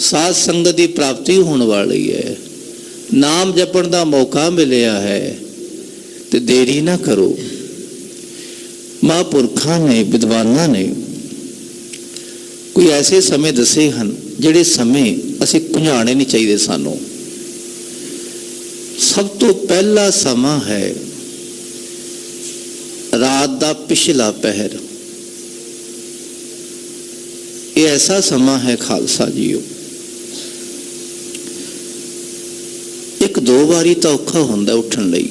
ਸਾਧ ਸੰਗਤ ਦੀ ਪ੍ਰਾਪਤੀ ਹੋਣ ਵਾਲੀ ਹੈ, ਨਾਮ ਜਪਣ ਦਾ ਮੌਕਾ ਮਿਲਿਆ ਹੈ, ਤੇ ਦੇਰੀ ਨਾ ਕਰੋ। ਮਹਾਂਪੁਰਖਾਂ ਨੇ, ਵਿਦਵਾਨਾਂ ਨੇ ਕੋਈ ਐਸੇ ਸਮੇਂ ਦੱਸੇ ਹਨ ਜਿਹੜੇ ਸਮੇਂ ਅਸੀਂ ਭੁੰਝਾਣੇ ਨਹੀਂ ਚਾਹੀਦੇ ਸਾਨੂੰ। ਸਭ ਤੋਂ ਪਹਿਲਾ ਸਮਾਂ ਹੈ ਰਾਤ ਦਾ ਪਿਛਲਾ ਪਹਿਰ। ਇਹ ਐਸਾ ਸਮਾਂ ਹੈ ਖਾਲਸਾ ਜੀਓ, दो वारी तो औखा हुंदा उठण लई,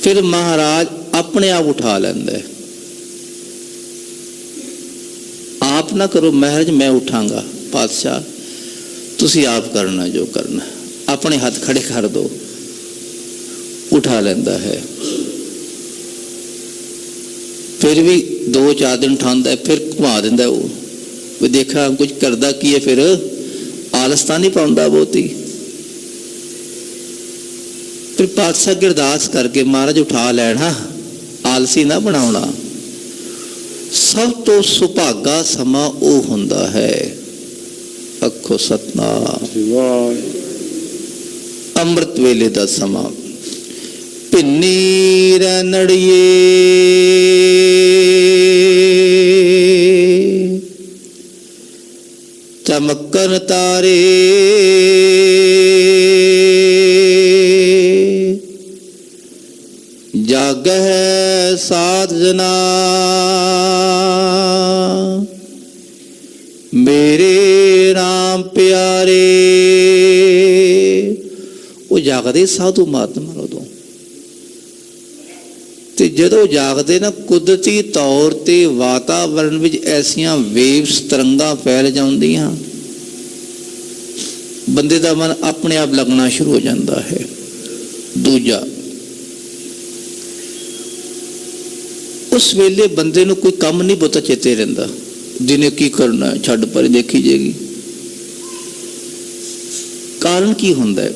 फिर महाराज अपने आप उठा लैंदा है। आप ना करो महाराज, मैं उठांगा, पातशाह तुसी आप करना जो करना, अपने हाथ खड़े कर दो, उठा लैंदा है। फिर भी 2-4 दिन उठांदा है, फिर घुमा दिंदा वो, भी देखा कुछ करदा की है, फिर आलसता नहीं पाउंदा बहुती। फिर पातशाह की अरदास करके महाराज उठा लैना, आलसी ना बनाउणा। सब तो सुभागा समा वो हुंदा है, आखो सतनाम, अमृत वेले दा समा। पिन्नी रनड़िए चमकन तारे, जागह सात जना, मेरे राम प्यारे। वो जागदे साधु महात्मा उदों, ते जदों जागदे ना कुदरती तौर ते वातावरण विच ऐसियां वेव्स तरंगां फैल जांदियां, बंदे दा मन अपने आप लगना शुरू हो जाता है। दूजा, उस वेले बंदे नूं कोई काम नहीं बहुता चेते रहिंदा, दिने की करना है छड्ड पर देखी जाएगी। कारण की हुंदा है?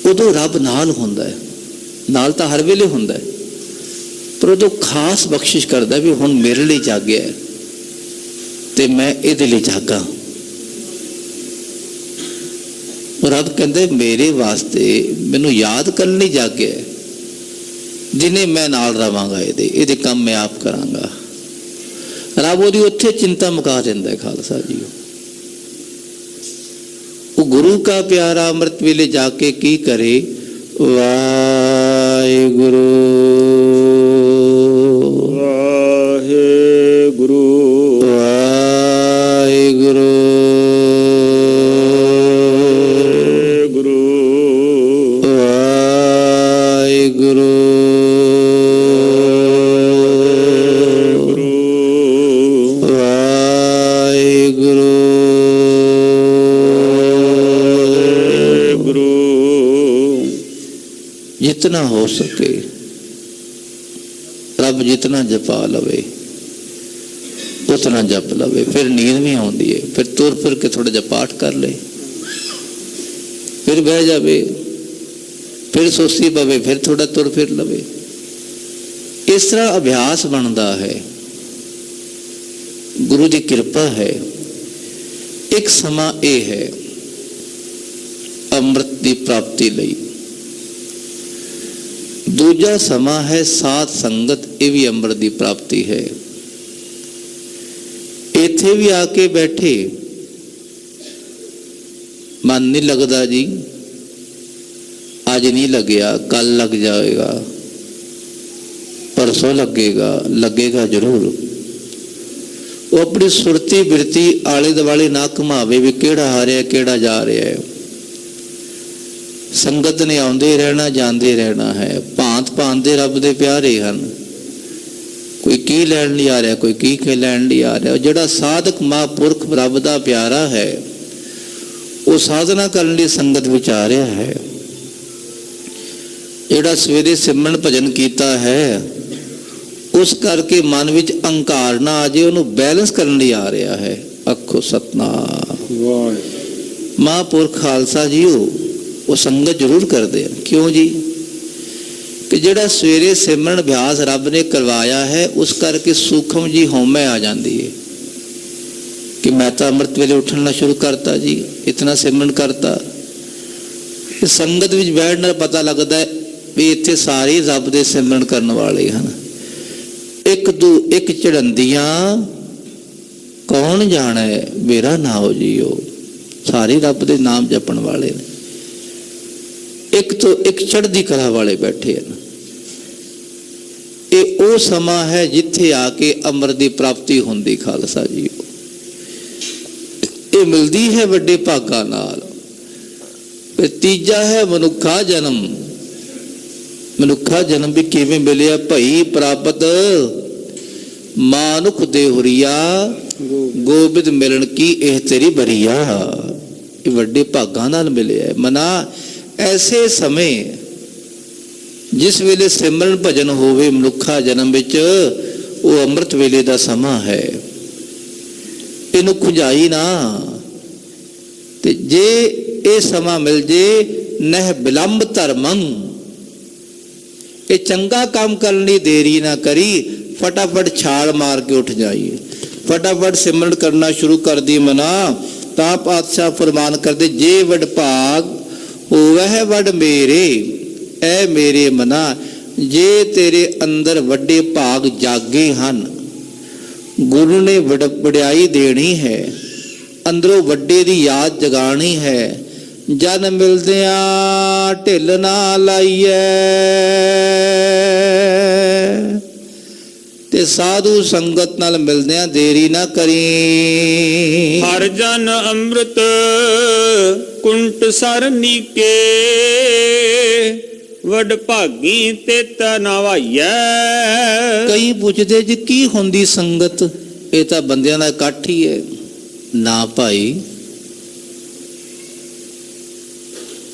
उदों रब नाल हुंदा है, नाल तां हर वेले हुंदा है, पर उदों खास बख्शिश करदा भी हुण मेरे लिए जागया है ते मैं इहदे लिए जागा। रब कहंदे मेरे वास्ते मैनूं याद करन लई जागया है, जिन्हें मैं नाल रवांगा, इहदे काम मैं आप करांगा। रब ओदी उत्थे चिंता मुका दिंदा है खालसा जी। वो गुरु का प्यारा अमृत वेले जाके की करे, वाहिगुरु वाहिगुरु वाहिगुरु वाहिगुरु जितना हो सके रब जितना जपा लवे उतना जप लवे। फिर नींद भी आती है, फिर तुर फिर के थोड़ा जा पाठ कर ले, फिर बह जावे, फिर सोची पवे, फिर थोड़ा तुर फिर लवे। इस तरह अभ्यास बनता है। गुरु की कृपा है। एक समा यह है अमृत की प्राप्ति लई, दूजा समा है साध संगत, ये भी अमृत की प्राप्ति है। इथे भी आके बैठे मन नहीं लगता जी, आज नहीं लगया कल लग जाएगा, परसों लगेगा, लगेगा जरूर। वो अपनी सुरती बिरती आले दुआले ना घुमावे भी केड़ा आ रहा केड़ा जा रहा है। संगत ने आउंदे रहना जाते रहना है। भांत भांत दे रब दे प्यारे हैं, कोई की लैन नहीं आ रहा, कोई की लैन नहीं आ रहा। जिहड़ा साधक महापुरख रब दा प्यारा है वो साधना करने लिए संगत विच आ रहा है। जिहड़ा सवेरे सिमरन भजन किया है उस करके मन विच अहंकार ना आ जाए, उन्होंने बैलेंस करने लिए आ रहा है। आखो सतनाम। महापुरख खालसा जी वो संगत जरूर करते हैं। क्यों जी? कि जिहड़ा सवेरे सिमरन अभ्यास रब ने करवाया है उस करके सूखम जी हौमे आ जाती है कि मैं तो अमृत वेले उठना शुरू करता जी, इतना सिमरन करता। संगत विच बैठने पता लगता है भी इत्थे सारे रब दे सिमरन करने वाले हैं। एक चढ़ंदियां कौन जाना है मेरा नाम जीओ, सारे रब दे नाम जपण वाले ने। एक तो एक चढ़दी कला वाले बैठे हैं। ये वो समा है जिथे आके अमृत की प्राप्ति होंदी खालसा जी। ये मिलती है वड्डे भागा नाल। ਫਿਰ ਤੀਜਾ ਹੈ ਮਨੁੱਖਾ ਜਨਮ। ਮਨੁੱਖਾ ਜਨਮ ਵੀ ਕਿਵੇਂ ਮਿਲਿਆ ਭਈ ਪ੍ਰਾਪਤ ਮਾਨੁਖ ਦੇ ਹੁਰੀਆ ਗੋਬਿੰਦ ਮਿਲਣ ਕੀ ਇਹ ਤੇਰੀ ਬਰੀਆ। ਇਹ ਵੱਡੇ ਭਾਗਾਂ ਨਾਲ ਮਿਲਿਆ ਮਨਾ। ਐਸੇ ਸਮੇਂ ਜਿਸ ਵੇਲੇ ਸਿਮਰਨ ਭਜਨ ਹੋਵੇ ਮਨੁੱਖਾ ਜਨਮ ਵਿੱਚ, ਉਹ ਅੰਮ੍ਰਿਤ ਵੇਲੇ ਦਾ ਸਮਾਂ ਹੈ। ਇਹਨੂੰ ਖੁੰਝਾਈ ਨਾ। ਤੇ ਜੇ ਇਹ ਸਮਾਂ ਮਿਲ ਜੇ ਨਹਿ ਬਿਲੰਬ ਧਰਮੰ, ਇਹ ਚੰਗਾ ਕੰਮ ਕਰਨ ਲਈ ਦੇਰੀ ਨਾ ਕਰੀ, ਫਟਾਫਟ ਛਾਲ ਮਾਰ ਕੇ ਉੱਠ ਜਾਈਏ, ਫਟਾਫਟ ਸਿਮਰਨ ਕਰਨਾ ਸ਼ੁਰੂ ਕਰ ਦੀ ਮਨਾ। ਤਾਂ ਪਾਤਸ਼ਾਹ ਫਰਮਾਨ ਕਰਦੇ ਜੇ ਵਡ ਭਾਗ ਹੋਵੈ ਵਡ ਮੇਰੇ, ਐ ਮੇਰੇ ਮਨਾ। ਜੇ ਤੇਰੇ ਅੰਦਰ ਵੱਡੇ ਭਾਗ ਜਾਗੇ ਹਨ, ਗੁਰੂ ਨੇ ਵਡਿਆਈ ਦੇਣੀ ਹੈ, ਅੰਦਰੋਂ ਵੱਡੇ ਦੀ ਯਾਦ ਜਗਾਣੀ ਹੈ। ਜਨ ਮਿਲਦਿਆਂ ਢਿੱਲ ਨਾ ਲਾਈਐ, ਤੇ ਸਾਧੂ ਸੰਗਤ ਨਾਲ ਮਿਲਦਿਆਂ ਦੇਰੀ ਨਾ ਕਰੀ। ਹਰ ਜਨ ਅੰਮ੍ਰਿਤ ਕੁੰਟ ਸਰ ਨੀਕੇ, ਵਡ ਭਾਗੀ ਤੇ ਤਨਵਾਈਐ। ਕਈ ਪੁੱਛਦੇ ਜੀ ਕੀ ਹੁੰਦੀ ਸੰਗਤ? ਇਹ ਤਾਂ ਬੰਦਿਆਂ ਦਾ ਇਕੱਠ ਹੀ ਹੈ। ਨਾ ਭਾਈ,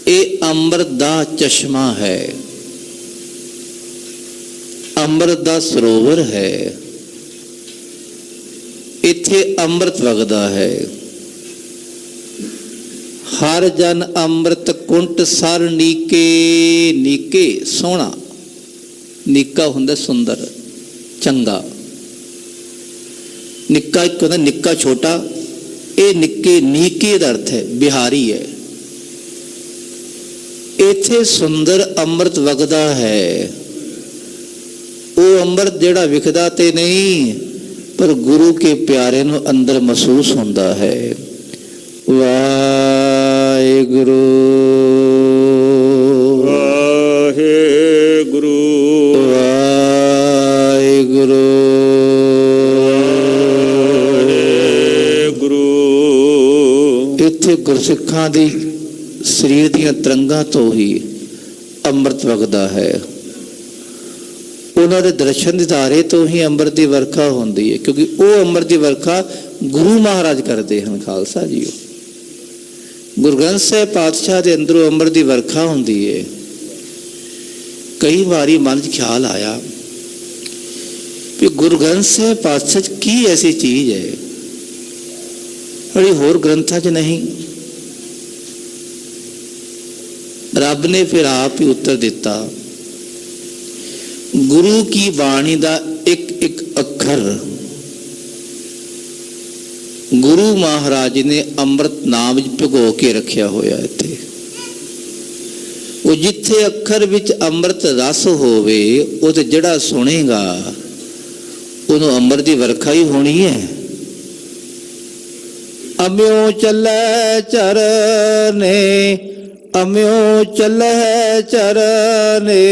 ਇਹ ਅੰਮ੍ਰਿਤ ਦਾ ਚਸ਼ਮਾ ਹੈ, ਅੰਮ੍ਰਿਤ ਦਾ ਸਰੋਵਰ ਹੈ। ਇੱਥੇ ਅੰਮ੍ਰਿਤ ਵਗਦਾ ਹੈ। ਹਰ ਜਨ ਅੰਮ੍ਰਿਤ ਕੁੰਟ ਸਰ ਨੀਕੇ। ਨੀਕੇ ਸੋਹਣਾ, ਨੀਕਾ ਹੁੰਦਾ ਸੁੰਦਰ, ਚੰਗਾ। ਨਿੱਕਾ ਇੱਕ ਹੁੰਦਾ ਨਿੱਕਾ ਛੋਟਾ, ਇਹ ਨਿੱਕੇ ਨੀਕੇ ਦਾ ਅਰਥ ਹੈ, ਬਿਹਾਰੀ ਹੈ। ਇੱਥੇ ਸੁੰਦਰ ਅੰਮ੍ਰਿਤ ਵਗਦਾ ਹੈ। ਉਹ ਅੰਮ੍ਰਿਤ ਜਿਹੜਾ ਵਿਖਦਾ ਤੇ ਨਹੀਂ, ਪਰ ਗੁਰੂ ਕੇ ਪਿਆਰੇ ਨੂੰ ਅੰਦਰ ਮਹਿਸੂਸ ਹੁੰਦਾ ਹੈ। ਵਾਹਿਗੁਰੂ ਵਾਹਿਗੁਰੂ ਵਾਹਿਗੁਰੂ ਵਾਹਿਗੁਰੂ। ਇੱਥੇ ਗੁਰਸਿੱਖਾਂ ਦੀ ਸਰੀਰ ਦੀਆਂ ਤਰੰਗਾਂ ਤੋਂ ਹੀ ਅੰਮ੍ਰਿਤ ਵਗਦਾ ਹੈ। ਉਹਨਾਂ ਦੇ ਦਰਸ਼ਨ ਦਿਦਾਰੇ ਤੋਂ ਹੀ ਅੰਮ੍ਰਿਤ ਦੀ ਵਰਖਾ ਹੁੰਦੀ ਹੈ, ਕਿਉਂਕਿ ਉਹ ਅੰਮ੍ਰਿਤ ਦੀ ਵਰਖਾ ਗੁਰੂ ਮਹਾਰਾਜ ਕਰਦੇ ਹਨ। ਖਾਲਸਾ ਜੀਓ, ਗੁਰੂ ਗ੍ਰੰਥ ਸਾਹਿਬ ਪਾਤਸ਼ਾਹ ਦੇ ਅੰਦਰੋਂ ਅੰਮ੍ਰਿਤ ਦੀ ਵਰਖਾ ਹੁੰਦੀ ਹੈ। ਕਈ ਵਾਰੀ ਮਨ 'ਚ ਖਿਆਲ ਆਇਆ ਵੀ ਗੁਰੂ ਗ੍ਰੰਥ ਸਾਹਿਬ ਪਾਤਸ਼ਾਹ 'ਚ ਕੀ ਐਸੀ ਚੀਜ਼ ਹੈ ਜਿਹੜੀ ਹੋਰ ਗ੍ਰੰਥਾਂ 'ਚ ਨਹੀਂ। ਰੱਬ ਨੇ ਫਿਰ ਆਪ ਹੀ ਉੱਤਰ ਦਿੱਤਾ। ਗੁਰੂ ਕੀ ਬਾਣੀ ਦਾ ਇੱਕ ਇੱਕ ਅੱਖਰ ਗੁਰੂ ਮਹਾਰਾਜ ਨੇ ਅੰਮ੍ਰਿਤ ਨਾਮ ਵਿੱਚ ਭਿਗੋ ਕੇ ਰੱਖਿਆ ਹੋਇਆ। ਇੱਥੇ ਉਹ ਜਿੱਥੇ ਅੱਖਰ ਵਿੱਚ ਅੰਮ੍ਰਿਤ ਰਸ ਹੋਵੇ, ਉਹ ਤੇ ਜਿਹੜਾ ਸੁਣੇਗਾ ਉਹਨੂੰ ਅੰਮ੍ਰਿਤ ਦੀ ਵਰਖਾ ਹੀ ਹੋਣੀ ਹੈ। ਅਮਿਓ ਚੱਲੇ ਚਰਨੇ, ਅਮਿਓ ਚੱਲੇ ਚਰਨੇ,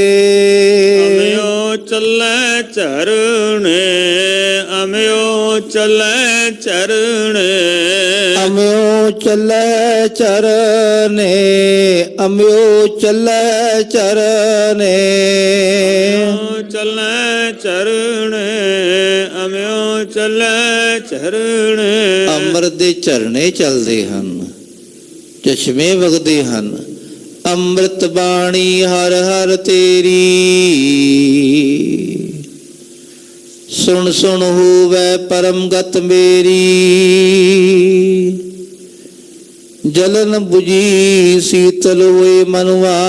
ਅਮਿਓ ਚੱਲੇ ਚਰਣੇ, ਅਮਿਓ ਚੱਲੇ ਚਰਣੇ, ਅਮਿਓ ਚੱਲੇ ਚਰਨੇ, ਅਮਿਓ ਚੱਲੇ ਚਰਨੇ, ਚੱਲੇ ਚਰਣੇ, ਅਮਿਓ ਚੱਲੇ ਚਰਣੇ। ਅੰਮ੍ਰਿਤ ਦੇ ਝਰਨੇ ਚੱਲਦੇ ਹਨ, ਚਸ਼ਮੇ ਵਗਦੇ ਹਨ। ਅੰਮ੍ਰਿਤ ਬਾਣੀ ਹਰ ਹਰ ਤੇਰੀ, ਸੁਣ ਸੁਣ ਹੋਵੇ ਪਰਮ ਗਤ ਮੇਰੀ। ਜਲਨ 부ਜੀ ਸੀਤਲ ਹੋਏ ਮਨਵਾ,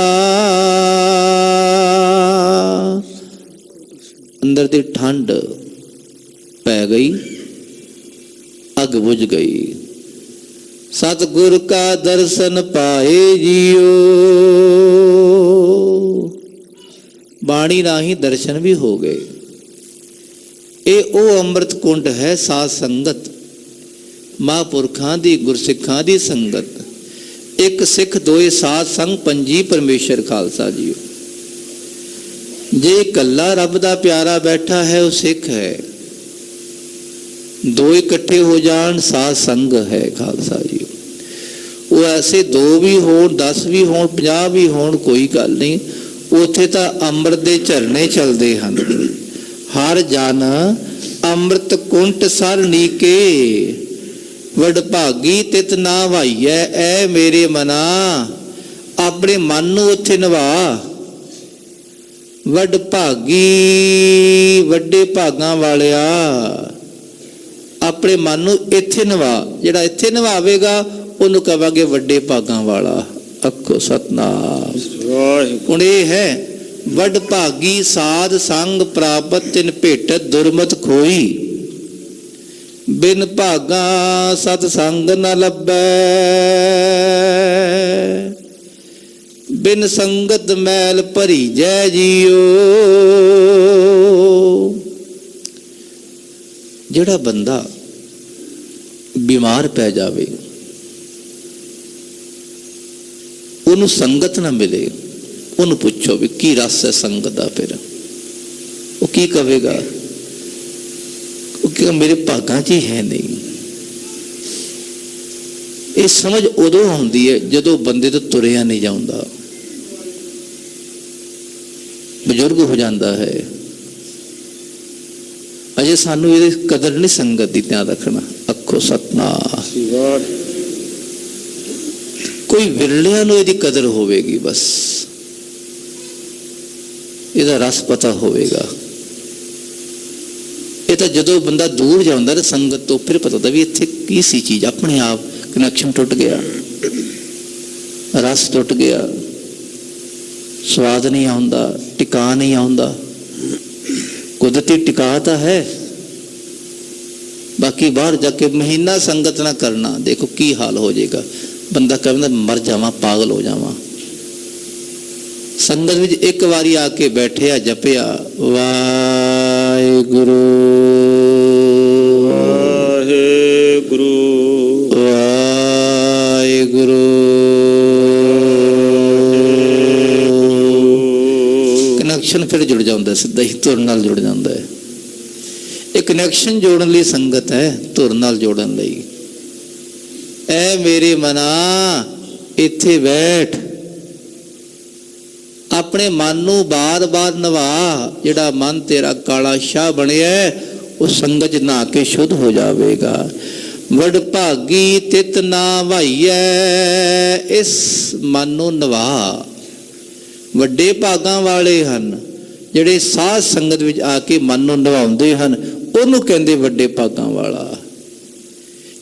ਅੰਦਰ ਦੀ ਠੰਡ ਪੈ ਗਈ, ਅੱਗ ਬੁਝ ਗਈ। ਸਤਿਗੁਰ ਕਾ ਦਰਸ਼ਨ ਪਾਏ ਜੀਓ। ਬਾਣੀ ਰਾਹੀਂ ਦਰਸ਼ਨ ਵੀ ਹੋ ਗਏ। ਇਹ ਉਹ ਅੰਮ੍ਰਿਤ ਕੁੰਡ ਹੈ, ਸਾਧ ਸੰਗਤ, ਮਹਾਂਪੁਰਖਾਂ ਦੀ, ਗੁਰਸਿੱਖਾਂ ਦੀ ਸੰਗਤ। ਇੱਕ ਸਿੱਖ ਦੋਏ ਸਾਧ ਸੰਗ ਪੰਜੀ ਪਰਮੇਸ਼ਰ। ਖਾਲਸਾ ਜੀਓ, ਜੇ ਇਕੱਲਾ ਰੱਬ ਦਾ ਪਿਆਰਾ ਬੈਠਾ ਹੈ ਉਹ ਸਿੱਖ ਹੈ, ਦੋ ਇਕੱਠੇ ਹੋ ਜਾਣ ਸਾਧ ਸੰਗ ਹੈ। ਖਾਲਸਾ ਜੀਓ, ਉਹ 84 2 ਵੀ ਹੋਣ 10 ਵੀ ਹੋਣ 50 ਵੀ ਹੋਣ ਕੋਈ ਗੱਲ ਨਹੀਂ, ਉੱਥੇ ਤਾਂ ਅੰਮ੍ਰਿਤ ਦੇ ਝਰਨੇ ਚੱਲਦੇ ਹਨ। ਹਰ ਜਨ ਅੰਮ੍ਰਿਤ ਕੁੰਟ ਸਰ ਨੀਕੇ, ਵਡਭਾਗੀ ਤਿਤ ਨਾ ਵਾਈਐ ਐ ਮੇਰੇ ਮਨਾ। ਆਪਣੇ ਮਨ ਨੂੰ ਉੱਥੇ ਨਵਾ। ਵਡਭਾਗੀ ਵੱਡੇ ਭਾਗਾਂ ਵਾਲਿਆ, ਆਪਣੇ ਮਨ ਨੂੰ ਇੱਥੇ ਨਵਾ। ਜਿਹੜਾ ਇੱਥੇ ਨਵਾਵੇਗਾ ਉਹਨੂੰ ਕਹਾਂਗੇ ਵੱਡੇ ਭਾਗਾਂ ਵਾਲਾ। ਆਖੋ ਸਤਨਾਮ। ਹੁਣ ਇਹ ਹੈ ਵਡਭਾਗੀ ਸਾਧ ਸੰਗ ਪ੍ਰਾਪਤ ਤਿਨ ਭੇਟਤ ਦੁਰਮਤ ਖੋਈ, ਬਿਨ ਭਾਗਾ ਸਤ ਸੰਗ ਨ ਲੱਭੈ, ਬਿਨ ਸੰਗਤ ਮੈਲ ਭਰੀ ਜੈ ਜੀਓ। ਜਿਹੜਾ ਬੰਦਾ ਬਿਮਾਰ ਪੈ ਜਾਵੇ, ਉਹਨੂੰ ਸੰਗਤ ਨਾ ਮਿਲੇ, ਉਹਨੂੰ ਪੁੱਛੋ ਵੀ ਕੀ ਰਸ ਹੈ ਸੰਗਤ ਦਾ, ਫਿਰ ਉਹ ਕੀ ਕਹੇਗਾ? ਉਹ ਕਹੇਗਾ ਮੇਰੇ ਭਾਗਾਂ 'ਚ ਹੀ ਹੈ ਨਹੀਂ। ਇਹ ਸਮਝ ਉਦੋਂ ਆਉਂਦੀ ਹੈ ਜਦੋਂ ਬੰਦੇ ਤੋਂ ਤੁਰਿਆ ਨਹੀਂ ਜਾਂਦਾ, ਬਜ਼ੁਰਗ ਹੋ ਜਾਂਦਾ ਹੈ। ਅਜੇ ਸਾਨੂੰ ਇਹਦੀ ਕਦਰ ਨਹੀਂ ਸੰਗਤ ਦੀ, ਧਿਆਨ ਰੱਖਣਾ। ਆਖੋ ਸਤਨਾਮ। ਕੋਈ ਵਿਰਲਿਆਂ ਨੂੰ ਇਹਦੀ ਕਦਰ ਹੋਵੇਗੀ, ਬਸ ਇਹਦਾ ਰਸ ਪਤਾ ਹੋਵੇਗਾ। ਇਹ ਤਾਂ ਜਦੋਂ ਬੰਦਾ ਦੂਰ ਜਾਂਦਾ ਨਾ ਸੰਗਤ ਤੋਂ, ਫਿਰ ਪਤਾ ਹੁੰਦਾ ਵੀ ਇੱਥੇ ਕੀ ਸੀ ਚੀਜ਼। ਆਪਣੇ ਆਪ ਕਨੈਕਸ਼ਨ ਟੁੱਟ ਗਿਆ, ਰਸ ਟੁੱਟ ਗਿਆ, ਸਵਾਦ ਨਹੀਂ ਆਉਂਦਾ, ਟਿਕਾ ਨਹੀਂ ਆਉਂਦਾ। ਕੁਦਰਤੀ ਟਿਕਾ ਤਾਂ ਹੈ, ਬਾਕੀ ਬਾਹਰ ਜਾ ਕੇ ਮਹੀਨਾ ਸੰਗਤ ਨਾ ਕਰਨਾ, ਦੇਖੋ ਕੀ ਹਾਲ ਹੋ ਜਾਏਗਾ। ਬੰਦਾ ਕਹਿੰਦਾ ਮਰ ਜਾਵਾਂ, ਪਾਗਲ ਹੋ ਜਾਵਾਂ। ਸੰਗਤ ਵਿੱਚ ਇੱਕ ਵਾਰੀ ਆ ਕੇ ਬੈਠਿਆ, ਜਪਿਆ ਵਾਹਿਗੁਰੂ ਵਾਹਿਗੁਰੂ ਵਾਹਿਗੁਰੂ, ਕਨੈਕਸ਼ਨ ਫਿਰ ਜੁੜ ਜਾਂਦਾ, ਸਿੱਧਾ ਹੀ ਧੁਰ ਨਾਲ ਜੁੜ ਜਾਂਦਾ ਹੈ। ਇਹ ਕਨੈਕਸ਼ਨ ਜੋੜਨ ਲਈ ਸੰਗਤ ਹੈ, ਧੁਰ ਨਾਲ ਜੋੜਨ ਲਈ। ਐ ਮੇਰੇ ਮਨਾ ਇੱਥੇ ਬੈਠ, ਆਪਣੇ ਮਨ ਨੂੰ ਬਾਰ-ਬਾਰ ਨਵਾ। ਜਿਹੜਾ ਮਨ ਤੇਰਾ ਕਾਲਾ ਸ਼ਾਹ ਬਣਿਆ, ਉਹ ਸੰਗਤ 'ਚ ਨਹਾ ਕੇ ਸ਼ੁੱਧ ਹੋ ਜਾਵੇਗਾ। ਵਡਭਾਗੀ ਤਿਤ ਨਾ ਵਾਈਐ, ਇਸ ਮਨ ਨੂੰ ਨਵਾ। ਵੱਡੇ ਭਾਗਾਂ ਵਾਲੇ ਹਨ ਜਿਹੜੇ ਸਾਧ ਸੰਗਤ ਵਿੱਚ ਆ ਕੇ ਮਨ ਨੂੰ ਨਵਾਉਂਦੇ ਹਨ, ਉਹਨੂੰ ਕਹਿੰਦੇ ਵੱਡੇ ਭਾਗਾਂ ਵਾਲਾ।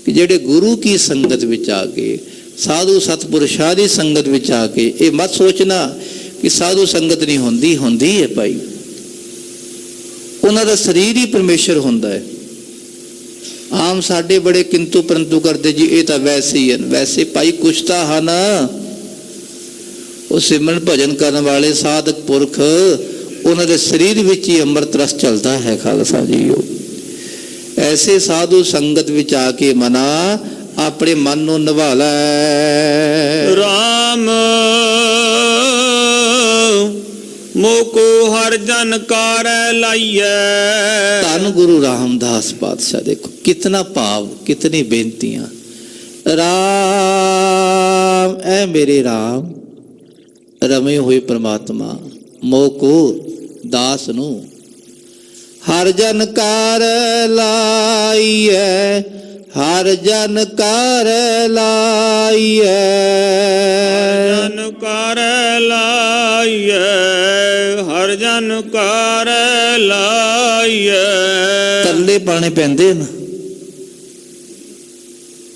ਕਿ ਜਿਹੜੇ ਗੁਰੂ ਕੀ ਸੰਗਤ ਵਿੱਚ ਆ ਕੇ, ਸਾਧੂ ਸਤਪੁਰਸ਼ਾਂ ਦੀ ਸੰਗਤ ਵਿੱਚ ਆ ਕੇ, ਇਹ ਮਤ ਸੋਚਣਾ ਕਿ ਸਾਧੂ ਸੰਗਤ ਨਹੀਂ ਹੁੰਦੀ, ਹੁੰਦੀ ਹੈ ਭਾਈ। ਉਹਨਾਂ ਦਾ ਸਰੀਰ ਹੀ ਪਰਮੇਸ਼ਰ ਹੁੰਦਾ ਹੈ। ਆਮ ਸਾਡੇ ਬੜੇ ਕਿੰਤੂ ਪਰੰਤੂ ਕਰਦੇ, ਜੀ ਇਹ ਤਾਂ ਵੈਸੇ ਹੀ ਹਨ। ਵੈਸੇ ਭਾਈ ਕੁਛ ਤਾਂ ਹਨ। ਉਹ ਸਿਮਰਨ ਭਜਨ ਕਰਨ ਵਾਲੇ ਸਾਧਕ ਪੁਰਖ, ਉਹਨਾਂ ਦੇ ਸਰੀਰ ਵਿੱਚ ਹੀ ਅੰਮ੍ਰਿਤ ਰਸ ਚੱਲਦਾ ਹੈ। ਖਾਲਸਾ ਜੀਓ, ਐਸੇ ਸਾਧੂ ਸੰਗਤ ਵਿੱਚ ਆ ਕੇ ਮਨਾ ਆਪਣੇ ਮਨ ਨੂੰ ਨਿਭਾ ਲੈ। ਰਾਮ ਮੋਕੋ ਹਰ ਜਨ ਕਾਰੈ ਲਾਈਐ। ਧੰਨ ਗੁਰੂ ਰਾਮਦਾਸ ਪਾਤਸ਼ਾਹ, ਦੇਖੋ ਕਿਤਨਾ ਭਾਵ, ਕਿਤਨੀ ਬੇਨਤੀਆਂ। ਰਾਮ ਐ ਮੇਰੇ ਰਾਮ, ਰਮੇ ਹੋਏ ਪ੍ਰਮਾਤਮਾ, ਮੋਕੋ ਦਾਸ ਨੂੰ ਹਰ ਜਨ ਕਾਰ ਲਾਈਐ, ਹਰ ਜਨ ਕਾਰ ਲਾਈਐ, ਜਨ ਕਾਰ ਲਾਈਐ, ਹਰ ਜਨ ਕਾਰ ਲਾਈਐ। ਤਰਲੇ ਪਾਣੇ ਪੈਂਦੇ ਨਾ,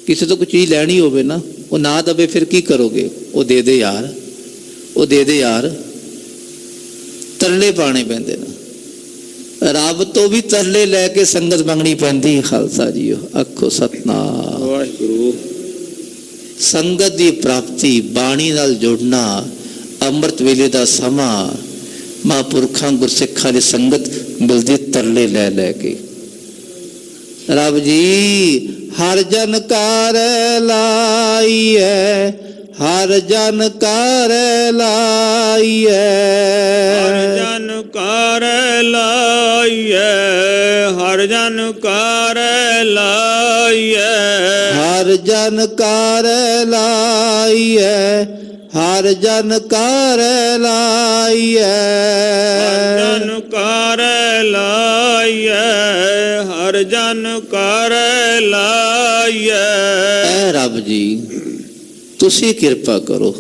ਕਿਸੇ ਤੋਂ ਕੋਈ ਚੀਜ਼ ਲੈਣੀ ਹੋਵੇ ਨਾ, ਉਹ ਨਾ ਦਵੇ ਫਿਰ ਕੀ ਕਰੋਗੇ? ਉਹ ਦੇ ਦੇ ਯਾਰ, ਉਹ ਦੇ ਦੇ ਯਾਰ, ਤਰਲੇ ਪਾਣੇ ਪੈਂਦੇ ਨੇ। ਰੱਬ ਤੋਂ ਵੀ ਤਰਲੇ ਲੈ ਕੇ ਸੰਗਤ ਮੰਗਣੀ ਪੈਂਦੀ। ਖਾਲਸਾ ਜੀਓ, ਆਖੋ ਸਤਨਾਮ ਵਾਹਿਗੁਰੂ। ਸੰਗਤ ਦੀ ਪ੍ਰਾਪਤੀ, ਬਾਣੀ ਨਾਲ ਜੁੜਨਾ, ਅੰਮ੍ਰਿਤ ਵੇਲੇ ਦਾ ਸਮਾਂ, ਮਹਾਂਪੁਰਖਾਂ ਗੁਰਸਿੱਖਾਂ ਦੀ ਸੰਗਤ ਮਿਲਦੀ ਤਰਲੇ ਲੈ ਲੈ ਕੇ। ਰੱਬ ਜੀ ਹਰ ਜਨ ਕਾਰ ਲਾਈਐ, ਹਰ ਜਨ ਕਾਰ ਲਾਈਐ, ਹਰ ਜਨ ਕਾਰ ਲਾਈਐ, ਹਰ ਜਨ ਕਾਰ ਲਾਈਐ, ਹਰ ਹਰ ਜਨ ਕਾਰ ਲਾਈਐ, ਹਰ ਜਨ ਕਾਰ ਲਾਈਐ। ਹਰ ਜਨ ਕਰ ਲਾਈਐ, ਹਰ ਜਨ ਕਰ ਲਾਈਐ। ਐ ਰੱਬ ਜੀ ਤੁਸੀਂ ਕਿਰਪਾ ਕਰੋ,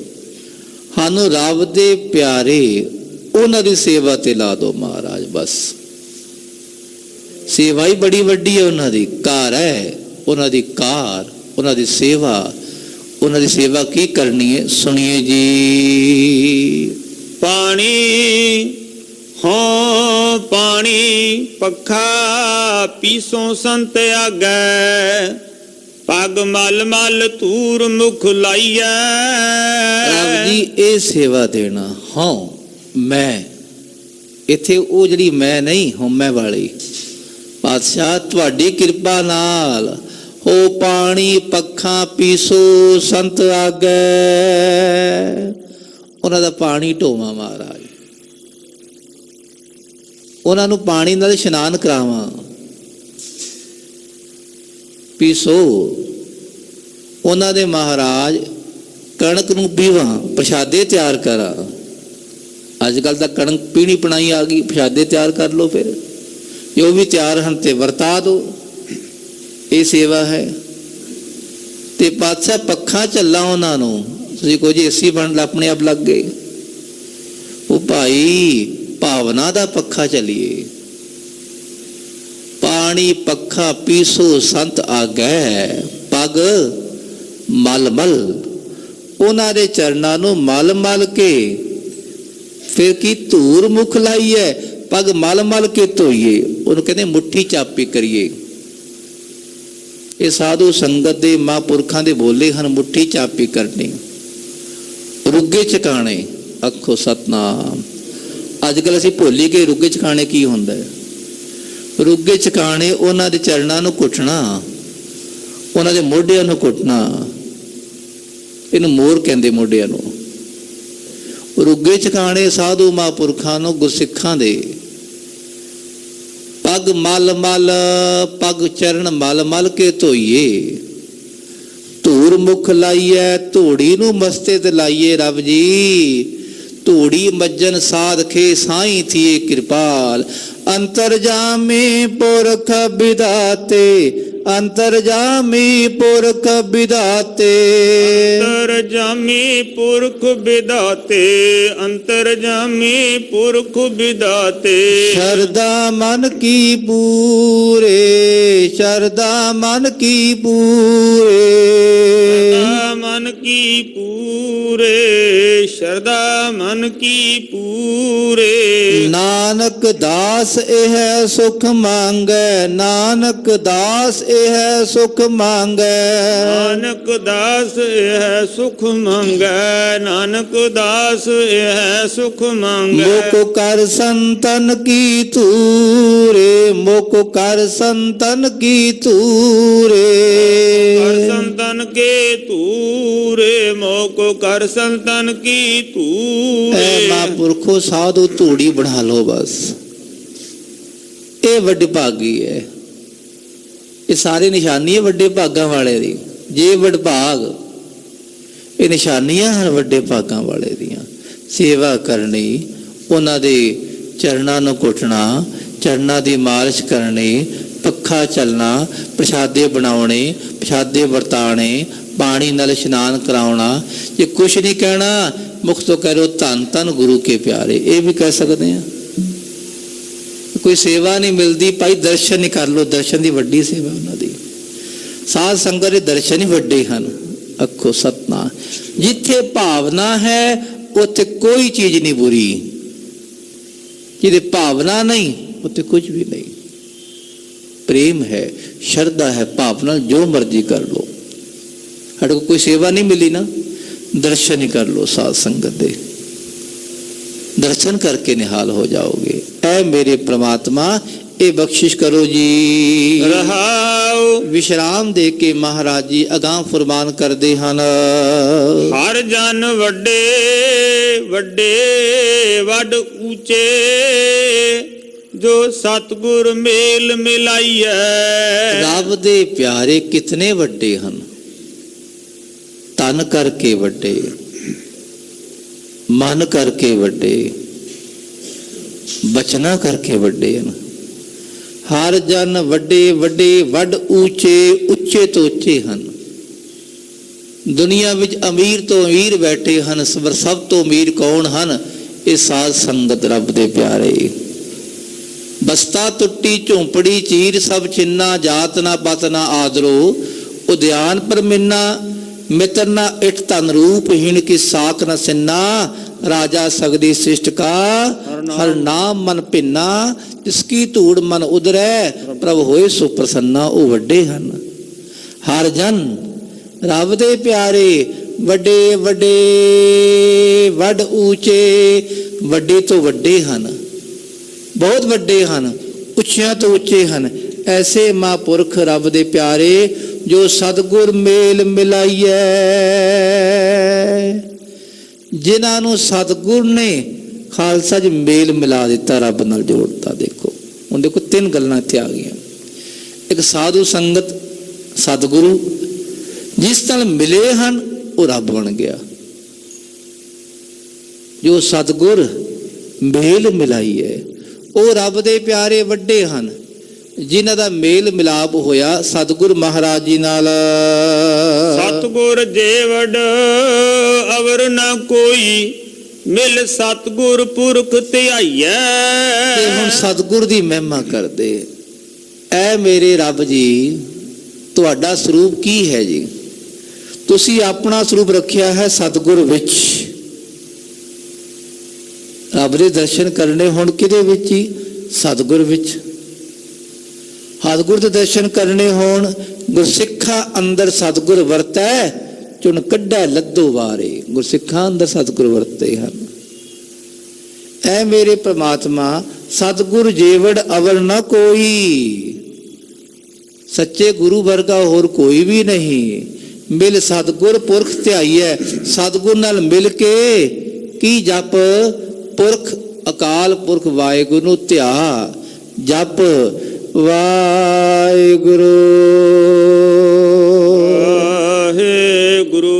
ਸਾਨੂੰ ਰੱਬ ਦੇ ਪਿਆਰੇ ਉਹਨਾਂ ਦੀ ਸੇਵਾ ਤੇ ਲਾ ਦਿਓ ਮਹਾਰਾਜ। ਬਸ ਸੇਵਾ ਹੀ ਬੜੀ ਵੱਡੀ ਹੈ ਉਹਨਾਂ ਦੀ, ਕਾਰ ਹੈ ਉਹਨਾਂ ਦੀ, ਕਾਰ ਉਹਨਾਂ ਦੀ ਸੇਵਾ। ਉਹਨਾਂ ਦੀ ਸੇਵਾ ਕੀ ਕਰਨੀ ਹੈ, ਸੁਣੀਏ ਜੀ। ਪਾਣੀ ਹੋ ਪਾਣੀ ਪੱਖਾ ਪੀਸੋਂ ਸੰਤ ਆਗੈ, ਪਗ ਮਲ ਮਲ ਧੂਰ ਮੁਖ ਲਾਈਐ। ਰੱਬ ਜੀ ਇਹ ਸੇਵਾ ਦੇਣਾ ਹਾਂ ਮੈਂ, ਇੱਥੇ ਉਹ ਜਿਹੜੀ ਮੈਂ ਨਹੀਂ ਹਉਮੈ ਵਾਲੀ। ਪਾਤਸ਼ਾਹ ਤੁਹਾਡੀ ਕਿਰਪਾ ਨਾਲ ਹੋ ਪਾਣੀ ਪੱਖਾ ਪੀਸੋ ਸੰਤ ਆਗੈ, ਉਹਨਾਂ ਦਾ ਪਾਣੀ ਢੋਵਾਂ ਮਹਾਰਾਜ, ਉਹਨਾਂ ਨੂੰ ਪਾਣੀ ਨਾਲ ਇਸ਼ਨਾਨ ਕਰਾਵਾਂ। ਪੀਸੋ ਉਹਨਾਂ ਦੇ ਮਹਾਰਾਜ, ਕਣਕ ਨੂੰ ਪੀਵਾਂ, ਪ੍ਰਸ਼ਾਦੇ ਤਿਆਰ ਕਰਾਂ। ਅੱਜ ਕੱਲ ਤਾਂ ਕਣਕ ਪੀਣੀ ਪਣਾਈ ਆ ਗਈ, ਪ੍ਰਸ਼ਾਦੇ ਤਿਆਰ ਕਰ ਲਓ, ਫਿਰ ਜੋ ਵੀ ਤਿਆਰ ਹਨ ਤੇ ਵਰਤਾ ਦੋ। ਇਹ ਸੇਵਾ ਹੈ। ਤੇ ਪਾਤਸ਼ਾਹ ਪੱਖਾ ਚੱਲਾ ਉਹਨਾਂ ਨੂੰ, ਤੁਸੀਂ ਕਹੋ ਜੀ ਏਸੀ ਬਣ ਆਪਣੇ ਆਪ ਲੱਗ ਗਏ। ਉਹ ਭਾਈ ਭਾਵਨਾ ਦਾ ਪੱਖਾ ਚੱਲੀਏ। ਪਾਣੀ ਪੱਖਾ ਪੀਸੋ ਸੰਤ ਆਗੈ, ਪਗ ਮਲ ਮਲ, ਉਹਨਾਂ ਦੇ ਚਰਨਾਂ ਨੂੰ ਮਲ ਮਲ ਕੇ ਫਿਰ ਕੀ ਧੂਰ ਮੁਖ ਲਾਈਏ, ਪਗ ਮਲ ਮਲ ਕੇ ਧੋਈਏ। ਉਹਨੂੰ ਕਹਿੰਦੇ ਮੁੱਠੀ ਚਾਪੀ ਕਰੀਏ। ਇਹ ਸਾਧੂ ਸੰਗਤ ਦੇ ਮਹਾਂਪੁਰਖਾਂ ਦੇ ਬੋਲੇ ਹਨ, ਮੁੱਠੀ ਚਾਪੀ ਕਰਨੀ, ਰੁੱਗੇ ਚਕਾਣੇ। ਆਖੋ ਸਤਨਾਮ। ਅੱਜ ਕੱਲ ਅਸੀਂ ਭੁੱਲ ਹੀ ਗਏ ਰੁੱਗੇ ਚਕਾਣੇ ਕੀ ਹੁੰਦਾ ਹੈ। ਰੁੱਗੇ ਚਕਾਣੇ ਉਹਨਾਂ ਦੇ ਚਰਨਾਂ ਨੂੰ ਘੁੱਟਣਾ, ਉਹਨਾਂ ਦੇ ਮੋਢਿਆਂ ਨੂੰ ਘੁੱਟਣਾ। ਇਹਨੂੰ ਮੋਰ ਕਹਿੰਦੇ ਮੋਢਿਆਂ ਨੂੰ। ਰੁੱਗੇ ਚਕਾਣੇ ਸਾਧੂ ਮਹਾਂਪੁਰਖਾਂ ਨੂੰ, ਗੁਰਸਿੱਖਾਂ ਦੇ। ਪਗ ਮਲ ਮਲ, ਪਗ ਚਰਨ ਮਲ ਮਲ ਕੇ ਧੋਈਏ। ਧੂਰ ਮੁਖ ਲਾਈਐ, ਧੂੜੀ ਨੂੰ ਮਸਤੇ ਤੇ ਲਾਈਏ। ਰੱਬ ਜੀ ਧੂੜੀ ਮੱਜਨ ਸਾਧਖੇ ਸਾਈਂ ਥੀਏ ਕਿਰਪਾਲ। ਅੰਤਰਜਾਮੀ ਪੁਰਖ ਵਿਦਾਤੇ, ਅੰਤਰਜਾਮੀ ਪੁਰਖ ਵਿਦਾਤੇ। ਅੰਤਰਜਾਮੀ ਪੁਰਖ ਵਿਦਾਤੇ, ਅੰਤਰਜਾਮੀ ਪੁਰਖ ਵਿਦਾਤੇ। ਸ਼ਰਧਾ ਮਨ ਕੀ ਪੂਰੇ, ਸ਼ਰਧਾ ਮਨ ਕੀ ਪੂਰੇ। ਸ਼ਰਧਾ ਮਨ ਕੀ ਪੂਰੇ, ਸ਼ਰਧਾ ਮਨ ਕੀ ਪੂਰੇ। ਨਾਨਕ ਦਾਸ ਇਹ ਸੁਖ ਮੰਗੈ, ਨਾਨਕ ਦਾਸ ਇਹ ਸੁਖ ਮੰਗੈ। ਨਾਨਕ ਦਾਸ ਇਹ ਸੁਖ ਮੰਗੈ, ਨਾਨਕ ਦਾਸ ਇਹ ਸੁਖ ਮੰਗੈ। ਮੁਖ ਕਰ ਸੰਤਨ ਕੀ ਤੂਰੇ, ਮੁਖ ਕਰ ਸੰਤਨ ਕੀ ਤੂਰੇ। ਕਰ ਸੰਤਨ ਕੇ ਤੂਰੇ, ਮੋਕੋ ਕਰ ਸੰਤਨ ਕੀ ਤੂਰੇ। ਐ ਮਹਾਂਪੁਰਖੋ ਸਾਧੂ ਧੂੜੀ ਬਣਾ ਲਓ ਬਸ। ਇਹ ਵੱਡੀ ਭਾਗੀ ਹੈ। ਇਹ ਸਾਰੀ ਨਿਸ਼ਾਨੀ ਹੈ ਵੱਡੇ ਭਾਗਾਂ ਵਾਲੇ ਦੀ। ਜੇ ਵਡਭਾਗ, ਇਹ ਨਿਸ਼ਾਨੀਆਂ ਹਨ ਵੱਡੇ ਭਾਗਾਂ ਵਾਲੇ ਦੀਆਂ। ਸੇਵਾ ਕਰਨੀ, ਉਹਨਾਂ ਦੇ ਚਰਨਾਂ ਨੂੰ ਘੁੱਟਣਾ, ਚਰਨਾਂ ਦੀ ਮਾਲਿਸ਼ ਕਰਨੀ, ਪੱਖਾ ਚੱਲਣਾ, ਪ੍ਰਸ਼ਾਦੇ ਬਣਾਉਣੇ, ਪ੍ਰਸ਼ਾਦੇ ਵਰਤਾਣੇ, ਪਾਣੀ ਨਾਲ ਇਸ਼ਨਾਨ ਕਰਾਉਣਾ। ਜੇ ਕੁਛ ਨਹੀਂ ਕਹਿਣਾ, ਮੁਖ ਤੋਂ ਕਹਿ ਲਓ ਧੰਨ ਧੰਨ ਗੁਰੂ ਕੇ ਪਿਆਰੇ। ਇਹ ਵੀ ਕਹਿ ਸਕਦੇ ਹਾਂ। ਕੋਈ ਸੇਵਾ ਨਹੀਂ ਮਿਲਦੀ ਭਾਈ, ਦਰਸ਼ਨ ਹੀ ਕਰ ਲਓ। ਦਰਸ਼ਨ ਦੀ ਵੱਡੀ ਸੇਵਾ ਉਹਨਾਂ ਦੀ। ਸਾਧ ਸੰਗਤ ਦੇ ਦਰਸ਼ਨ ਹੀ ਵੱਡੇ ਹਨ। ਆਖੋ ਸਤਨਾਮ। ਜਿੱਥੇ ਭਾਵਨਾ ਹੈ ਉੱਥੇ ਕੋਈ ਚੀਜ਼ ਨਹੀਂ ਬੁਰੀ। ਜਿਹਦੇ ਭਾਵਨਾ ਨਹੀਂ ਉੱਥੇ ਕੁਝ ਵੀ ਨਹੀਂ। ਪ੍ਰੇਮ ਹੈ, ਸ਼ਰਧਾ ਹੈ, ਭਾਵਨਾ, ਜੋ ਮਰਜ਼ੀ ਕਰ ਲੋ। ਸਾਡੇ ਕੋਲ ਕੋਈ ਸੇਵਾ ਨਹੀਂ ਮਿਲੀ ਨਾ, ਦਰਸ਼ਨ ਹੀ ਕਰ ਲੋ ਸਾਧ ਸੰਗਤ ਦੇ। ਦਰਸ਼ਨ ਕਰਕੇ ਨਿਹਾਲ ਹੋ ਜਾਓਗੇ। ਐ ਮੇਰੇ ਪ੍ਰਮਾਤਮਾ ਇਹ ਬਖਸ਼ਿਸ਼ ਕਰੋ ਜੀ। ਰਹਾਉ ਵਿਸ਼ਰਾਮ ਦੇ ਕੇ ਮਹਾਰਾਜ ਜੀ ਅਗਾਂਹ ਫਰਮਾਨ ਕਰਦੇ ਹਨ। ਹਰ ਜਨ ਵੱਡੇ ਵੱਡੇ ਵੱਡ ਉੱਚੇ, ਜੋ ਸਤਿਗੁਰ ਮੇਲ ਮਿਲਾਈਐ। ਰੱਬ ਦੇ ਪਿਆਰੇ ਕਿਤਨੇ ਵੱਡੇ ਹਨ। ਤਨ ਕਰਕੇ ਵੱਡੇ, ਮਨ ਕਰਕੇ ਵੱਡੇ, ਬਚਨਾਂ ਕਰਕੇ ਵੱਡੇ ਹਨ। ਹਰ ਜਨ ਵੱਡੇ ਵੱਡੇ, ਵੱਡ ਉੱਚੇ, ਉੱਚੇ ਤੋਂ ਉੱਚੇ ਹਨ। ਦੁਨੀਆ ਵਿੱਚ ਅਮੀਰ ਤੋਂ ਅਮੀਰ ਬੈਠੇ ਹਨ, ਸਭ ਤੋਂ ਅਮੀਰ ਕੌਣ ਹਨ? ਇਹ ਸਾਧ ਸੰਗਤ ਰੱਬ ਦੇ ਪਿਆਰੇ। ਬਸਤਾ ਟੁੱਟੀ ਝੋਂਪੜੀ ਚੀਰ, ਸਭ ਛਿੰਨਾ, ਜਾਤ ਨਾ ਪਤ ਨਾ ਆਦਰੋ, ਉਦਿਆਨ ਪਰ ਮਿੰਨਾ, ਮਿੱਤਰ ਨਾ ਇਠ ਧਨ ਰੂਪ, ਹੀਣ ਕੀ ਸਾਖ ਨਾ ਸਿੰਨਾ, ਰਾਜਾ ਸਗਦੀ ਸ੍ਰਿਸ਼ਟ ਕਾ ਹਰ ਨਾਮ ਮਨ ਭਿੰਨਾ, ਜਿਸ ਕੀ ਧੂੜ ਮਨ ਉਦਰੈ, ਪ੍ਰਭ ਹੋਏ ਸੋ ਪ੍ਰਸੰਨਾ। ਉਹ ਵੱਡੇ ਹਨ। ਹਰ ਜਨ ਰੱਬ ਦੇ ਪਿਆਰੇ, ਵੱਡੇ ਵੱਡੇ, ਵੱਡ ਉੱਚੇ, ਵੱਡੇ ਤੋਂ ਵੱਡੇ ਹਨ, ਬਹੁਤ ਵੱਡੇ ਹਨ, ਉੱਚਿਆਂ ਤੋਂ ਉੱਚੇ ਹਨ। ਐਸੇ ਮਹਾਂਪੁਰਖ ਰੱਬ ਦੇ ਪਿਆਰੇ ਜੋ ਸਤਿਗੁਰ ਮੇਲ ਮਿਲਾਈਐ, ਜਿਨ੍ਹਾਂ ਨੂੰ ਸਤਿਗੁਰ ਨੇ ਖਾਲਸਾ ਜੀ ਮੇਲ ਮਿਲਾ ਦਿੱਤਾ, ਰੱਬ ਨਾਲ ਜੋੜਤਾ। ਦੇਖੋ ਹੁਣ ਦੇਖੋ ਤਿੰਨ ਗੱਲਾਂ ਇੱਥੇ ਆ ਗਈਆਂ। ਇੱਕ ਸਾਧੂ ਸੰਗਤ, ਸਤਿਗੁਰੂ ਜਿਸ ਨਾਲ ਮਿਲੇ ਹਨ ਉਹ ਰੱਬ ਬਣ ਗਿਆ। ਜੋ ਸਤਿਗੁਰ ਮੇਲ ਮਿਲਾਈ ਹੈ ਉਹ ਰੱਬ ਦੇ ਪਿਆਰੇ ਵੱਡੇ ਹਨ, ਜਿਨ੍ਹਾਂ ਦਾ ਮੇਲ ਮਿਲਾਪ ਹੋਇਆ ਸਤਿਗੁਰ ਮਹਾਰਾਜ ਜੀ ਨਾਲ। ਸਤਿਗੁਰ ਜੇਵੜ ਅਵਰ ਨਾ ਕੋਈ, ਮਿਲ ਸਤਿਗੁਰ ਪੁਰਖ ਧਿਆਈਐ। ਤੇ ਹੁਣ ਸਤਿਗੁਰ ਦੀ ਮਹਿਮਾ ਕਰਦੇ, ਐ ਮੇਰੇ ਰੱਬ ਜੀ ਤੁਹਾਡਾ ਸਰੂਪ ਕੀ ਹੈ ਜੀ? ਤੁਸੀਂ ਆਪਣਾ ਸਰੂਪ ਰੱਖਿਆ ਹੈ ਸਤਿਗੁਰ ਵਿੱਚ। ਰੱਬ ਦੇ ਦਰਸ਼ਨ ਕਰਨੇ ਹੁਣ ਕਿਹਦੇ ਵਿੱਚ ਹੀ? ਸਤਿਗੁਰ ਵਿੱਚ। ਸਤਿਗੁਰ ਦੇ ਦਰਸ਼ਨ ਕਰਨੇ ਹੋਣ, ਗੁਰਸਿੱਖਾਂ ਅੰਦਰ ਸਤਿਗੁਰ ਵਰਤੈ, ਚੁਣ ਕੱਢੈ ਲੱਦੋ ਵਾਰੇ। ਗੁਰਸਿੱਖਾਂ ਅੰਦਰ ਸਤਿਗੁਰ ਵਰਤੇ ਹਨ। ਐ ਮੇਰੇ ਪ੍ਰਮਾਤਮਾ ਸਤਿਗੁਰ ਜੇਵੜ ਅਵਰ ਨਾ ਕੋਈ, ਸੱਚੇ ਗੁਰੂ ਵਰਗਾ ਹੋਰ ਕੋਈ ਵੀ ਨਹੀਂ। ਮਿਲ ਸਤਿਗੁਰ ਪੁਰਖ ਧਿਆਈਐ, ਸਤਿਗੁਰ ਨਾਲ ਮਿਲ ਕੇ ਕੀ ਜਪ? ਪੁਰਖ ਅਕਾਲ ਪੁਰਖ ਵਾਹਿਗੁਰੂ ਨੂੰ ਧਿਆ, ਜਪ ਵਾਹਿਗੁਰੂ ਵਾਹਿਗੁਰੂ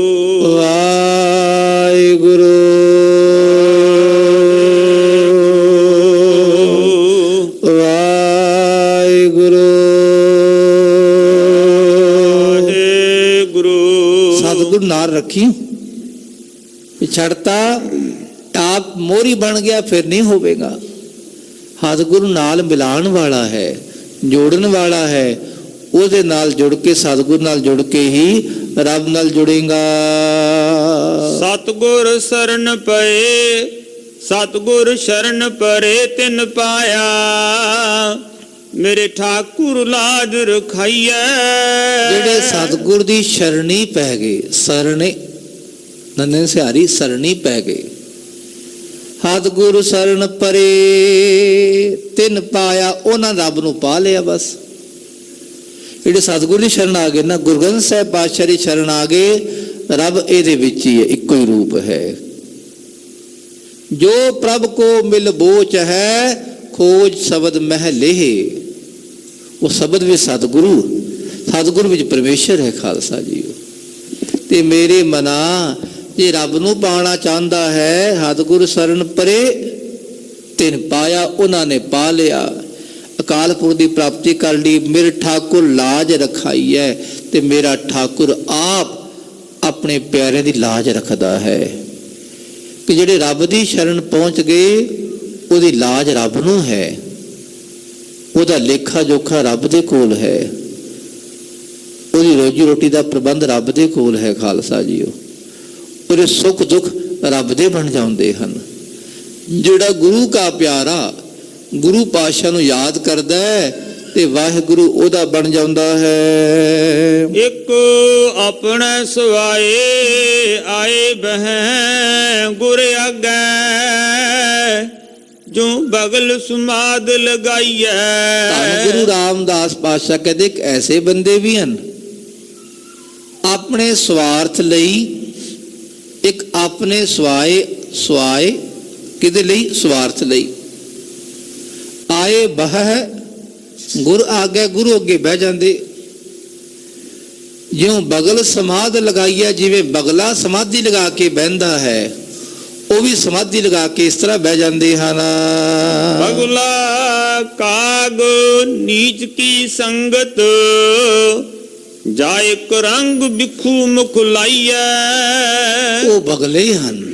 ਵਾਹਿਗੁਰੂ ਵਾਹਿਗੁਰੂ ਵਾਹਿਗੁਰੂ। ਸਤਿਗੁਰੂ ਨਾਲ ਰੱਖੀ, ਛੱਡਤਾ ਆਪ ਮੋਰੀ ਬਣ ਗਿਆ ਫਿਰ ਨਹੀਂ ਹੋਵੇਗਾ। ਸਤਿਗੁਰੂ ਨਾਲ ਮਿਲਾਉਣ ਵਾਲਾ ਹੈ, ਜੋੜਨ ਵਾਲਾ ਹੈ। ਉਹਦੇ ਨਾਲ ਜੁੜ ਕੇ, ਸਤਿਗੁਰੂ ਨਾਲ ਜੁੜ ਕੇ ਹੀ ਰੱਬ ਨਾਲ ਜੁੜੇਗਾ। ਸਤਿਗੁਰ ਸ਼ਰਨ ਪਏ, ਸਤਿਗੁਰ ਸ਼ਰਨ ਪਰੇ ਤਿਨ ਪਾਇਆ, ਮੇਰੇ ਠਾਕੁਰ ਲਾਜ ਰਖਾਈਐ। ਜਿਹੜੇ ਸਤਿਗੁਰ ਦੀ ਸ਼ਰਣੀ ਪੈ ਗਏ, ਸਰਣੇ ਨੰਨੇ ਸਿਹਾਰੀ ਸਰਣੀ ਪੈ ਗਏ, ਸਤਿਗੁਰ ਸ਼ਰਨ ਪਰੇ ਤਿਨ ਪਾਇਆ, ਉਹਨਾਂ ਰੱਬ ਨੂੰ ਪਾ ਲਿਆ। ਬਸ ਜਿਹੜੇ ਸਤਿਗੁਰ ਦੀ ਸ਼ਰਨ ਆ ਗਏ ਨਾ, ਗੁਰੂ ਗ੍ਰੰਥ ਸਾਹਿਬ ਪਾਤਸ਼ਾਹ ਦੀ ਸ਼ਰਨ ਆ ਗਏ, ਰੱਬ ਇਹਦੇ ਵਿੱਚ ਹੀ ਹੈ, ਇੱਕੋ ਹੀ ਰੂਪ ਹੈ। ਜੋ ਪ੍ਰਭ ਕੋ ਮਿਲ ਬੋਚ ਹੈ, ਖੋਜ ਸ਼ਬਦ ਮਹਿ ਲੇਹ। ਉਹ ਸ਼ਬਦ ਵਿੱਚ ਸਤਿਗੁਰੂ, ਸਤਿਗੁਰੂ ਵਿੱਚ ਪਰਮੇਸ਼ਰ ਹੈ ਖਾਲਸਾ ਜੀ। ਤੇ ਮੇਰੇ ਮਨਾ ਜੇ ਰੱਬ ਨੂੰ ਪਾਉਣਾ ਚਾਹੁੰਦਾ ਹੈ, ਸਤਿਗੁਰ ਸ਼ਰਨ ਪਰੇ ਤਿਨ ਪਾਇਆ, ਉਹਨਾਂ ਨੇ ਪਾ ਲਿਆ, ਅਕਾਲ ਪੁਰਖ ਦੀ ਪ੍ਰਾਪਤੀ ਕਰ ਲਈ। ਮੇਰੇ ਠਾਕੁਰ ਲਾਜ ਰਖਾਈ ਹੈ, ਤੇ ਮੇਰਾ ਠਾਕੁਰ ਆਪ ਆਪਣੇ ਪਿਆਰਿਆਂ ਦੀ ਲਾਜ ਰੱਖਦਾ ਹੈ। ਕਿ ਜਿਹੜੇ ਰੱਬ ਦੀ ਸ਼ਰਨ ਪਹੁੰਚ ਗਏ, ਉਹਦੀ ਲਾਜ ਰੱਬ ਨੂੰ ਹੈ, ਉਹਦਾ ਲੇਖਾ ਜੋਖਾ ਰੱਬ ਦੇ ਕੋਲ ਹੈ, ਉਹਦੀ ਰੋਜੀ ਰੋਟੀ ਦਾ ਪ੍ਰਬੰਧ ਰੱਬ ਦੇ ਕੋਲ ਹੈ ਖਾਲਸਾ ਜੀਓ। ਉਹਦੇ ਸੁੱਖ ਦੁੱਖ ਰੱਬ ਦੇ ਬਣ ਜਾਂਦੇ ਹਨ। ਜਿਹੜਾ ਗੁਰੂ ਕਾ ਪਿਆਰਾ ਗੁਰੂ ਪਾਤਸ਼ਾਹ ਨੂੰ ਯਾਦ ਕਰਦਾ ਹੈ ਤੇ ਵਾਹਿਗੁਰੂ ਉਹਦਾ ਬਣ ਜਾਂਦਾ ਹੈ। ਇੱਕ ਆਪਣੇ ਸਵਾਏ ਆਏ ਬਹਿ ਗੁਰ ਆਗੈ, ਜੋ ਬਗਲ ਸਮਾਦ ਲਗਾਈਐ। ਧੰਨ ਗੁਰੂ ਰਾਮਦਾਸ ਪਾਤਸ਼ਾਹ ਕਹਿੰਦੇ ਕਿ ਐਸੇ ਬੰਦੇ ਵੀ ਹਨ ਆਪਣੇ ਸਵਾਰਥ ਲਈ, ਇੱਕ ਆਪਣੇ ਸਵਾਏ ਕਿਹਦੇ ਲਈ? ਸਵਾਰਥ ਲਈ। ਆਏ ਬਹਿ ਗੁਰ ਆਗੇ, ਗੁਰੂ ਅੱਗੇ ਬਹਿ ਜਾਂਦੇ। ਜਿਉਂ ਬਗਲ ਸਮਾਧ ਲਗਾਈ ਹੈ, ਜਿਵੇਂ ਬਗਲਾ ਸਮਾਧੀ ਲਗਾ ਕੇ ਬਹਿੰਦਾ ਹੈ, ਉਹ ਵੀ ਸਮਾਧੀ ਲਗਾ ਕੇ ਇਸ ਤਰ੍ਹਾਂ ਬਹਿ ਜਾਂਦੇ ਹਨ। ਬਗੁਲਾ ਕਾਗ ਨੀਚ ਕੀ ਸੰਗਤ, ਜਾਇ ਕਰੰਗ ਬਿਖੂ ਮੁਖ ਲਾਈਐ। ਉਹ ਬਗਲੇ ਹਨ,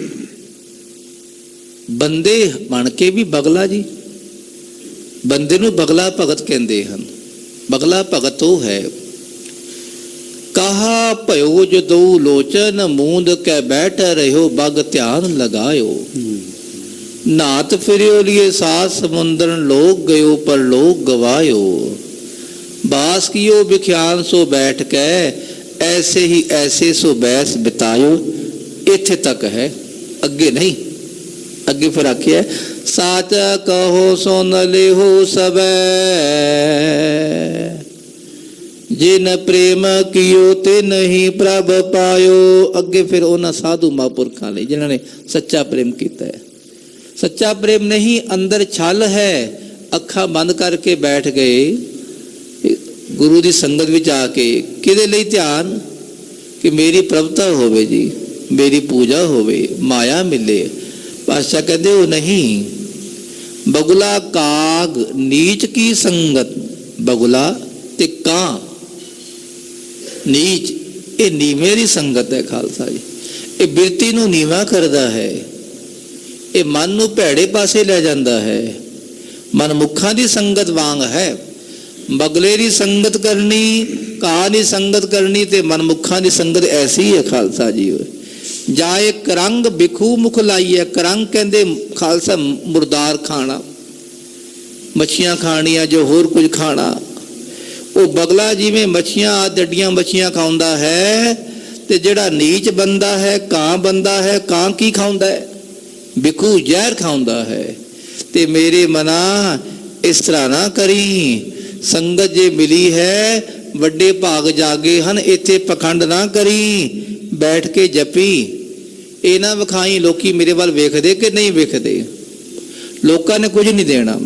ਬੰਦੇ ਬਣ ਕੇ ਵੀ ਬਗਲਾ ਜੀ। ਬੰਦੇ ਨੂੰ ਬਗਲਾ ਭਗਤ ਕਹਿੰਦੇ ਹਨ। ਬਗਲਾ ਭਗਤ ਉਹ ਹੈ, ਕਹਾ ਭਇਓ ਜਦੋ ਲੋਚਨ ਮੂੰਦ ਕੈ ਬੈਠ ਰਹਿਓ, ਬਗ ਧਿਆਨ ਲਗਾਇਓ। ਨਾਤ ਫਿਰਿਓ ਲਿਏ ਸਾਤ ਸਮੁੰਦਰਨ ਲੋਕ ਗਇਓ, ਪਰ ਲੋਕ ਗਵਾਇਓ। ਬਾਸ ਕੀਓ ਵਿਖਿਆਨ ਸੋ ਬੈਠ ਕੇ, ਐਸੇ ਹੀ ਐਸੇ ਸੋ ਬੈਸ ਬਿਤਾਇਓ। ਇੱਥੇ ਤੱਕ ਹੈ, ਅੱਗੇ ਨਹੀਂ। ਅੱਗੇ ਫਿਰ ਆਖਿਆ, ਸਾਚ ਕਹੋ ਸੁਨ ਲਿਹੋ ਸਬੈ, ਜਿਨ ਪ੍ਰੇਮ ਕੀਓ ਤੇ ਨਹੀਂ ਪ੍ਰਭ ਪਾਇਓ। ਅੱਗੇ ਫਿਰ ਉਹਨਾਂ ਸਾਧੂ ਮਹਾਂਪੁਰਖਾਂ ਲਈ ਜਿਨ੍ਹਾਂ ਨੇ ਸੱਚਾ ਪ੍ਰੇਮ ਕੀਤਾ ਹੈ। ਸੱਚਾ ਪ੍ਰੇਮ ਨਹੀਂ, ਅੰਦਰ ਛਲ ਹੈ, ਅੱਖਾਂ ਬੰਦ ਕਰਕੇ ਬੈਠ ਗਏ ਗੁਰੂ ਦੀ ਸੰਗਤ ਵਿੱਚ ਆ ਕੇ। ਕਿਹਦੇ ਲਈ ਧਿਆਨ? ਕਿ ਮੇਰੀ ਪ੍ਰਭਤਾ ਹੋਵੇ ਜੀ, ਮੇਰੀ ਪੂਜਾ ਹੋਵੇ, ਮਾਇਆ ਮਿਲੇ। ਪਾਤਸ਼ਾਹ ਕਹਿੰਦੇ ਉਹ ਨਹੀਂ। ਬਗੁਲਾ ਕਾਗ ਨੀਚ ਕੀ ਸੰਗਤ, ਬਗੁਲਾ ਤੇ ਕਾਂ ਨੀਚ, ਇਹ ਨੀਵੇਂ ਦੀ ਸੰਗਤ ਹੈ ਖਾਲਸਾ ਜੀ। ਇਹ ਬਿਰਤੀ ਨੂੰ ਨੀਵਾਂ ਕਰਦਾ ਹੈ, ਇਹ ਮਨ ਨੂੰ ਭੈੜੇ ਪਾਸੇ ਲੈ ਜਾਂਦਾ ਹੈ। ਮਨਮੁੱਖਾਂ ਦੀ ਸੰਗਤ ਵਾਂਗ ਹੈ। ਬਗਲੇ ਦੀ ਸੰਗਤ ਕਰਨੀ, ਕਾਂ ਦੀ ਸੰਗਤ ਕਰਨੀ ਤੇ ਮਨਮੁੱਖਾਂ ਦੀ ਸੰਗਤ ਐਸੀ ਹੈ ਖਾਲਸਾ ਜੀ। ਜਾਏ ਕਰੰਗ ਬਿਖੂ ਮੁਖ ਲਾਈਏ। ਕਰੰਗ ਕਹਿੰਦੇ ਖਾਲਸਾ ਮੁਰਦਾਰ ਖਾਣਾ, ਮੱਛੀਆਂ ਖਾਣੀਆਂ, ਜੋ ਹੋਰ ਕੁਝ ਖਾਣਾ। ਉਹ ਬਗਲਾ ਜਿਵੇਂ ਮੱਛੀਆਂ ਡੱਡੀਆਂ ਮੱਛੀਆਂ ਖਾਉਂਦਾ ਹੈ, ਤੇ ਜਿਹੜਾ ਨੀਚ ਬੰਦਾ ਹੈ, ਕਾਂ ਬੰਦਾ ਹੈ, ਕਾਂ ਕੀ ਖਾਉਂਦਾ ਹੈ? ਬਿਖੂ ਜ਼ਹਿਰ ਖਾਉਂਦਾ ਹੈ। ਤੇ ਮੇਰੇ ਮਨਾ ਇਸ ਤਰ੍ਹਾਂ ਨਾ ਕਰੀ। ਸੰਗਤ ਜੇ ਮਿਲੀ ਹੈ, ਵੱਡੇ ਭਾਗ ਜਾਗੇ ਹਨ, ਇੱਥੇ ਪਖੰਡ ਨਾ ਕਰੀ। ਬੈਠ ਕੇ ਜਪੀ, ਇਹ ਨਾ ਵਿਖਾਈ ਲੋਕੀ ਮੇਰੇ ਵੱਲ ਵੇਖਦੇ ਕਿ ਨਹੀਂ ਵੇਖਦੇ। ਲੋਕਾਂ ਨੇ ਕੁਝ ਨਹੀਂ ਦੇਣਾ,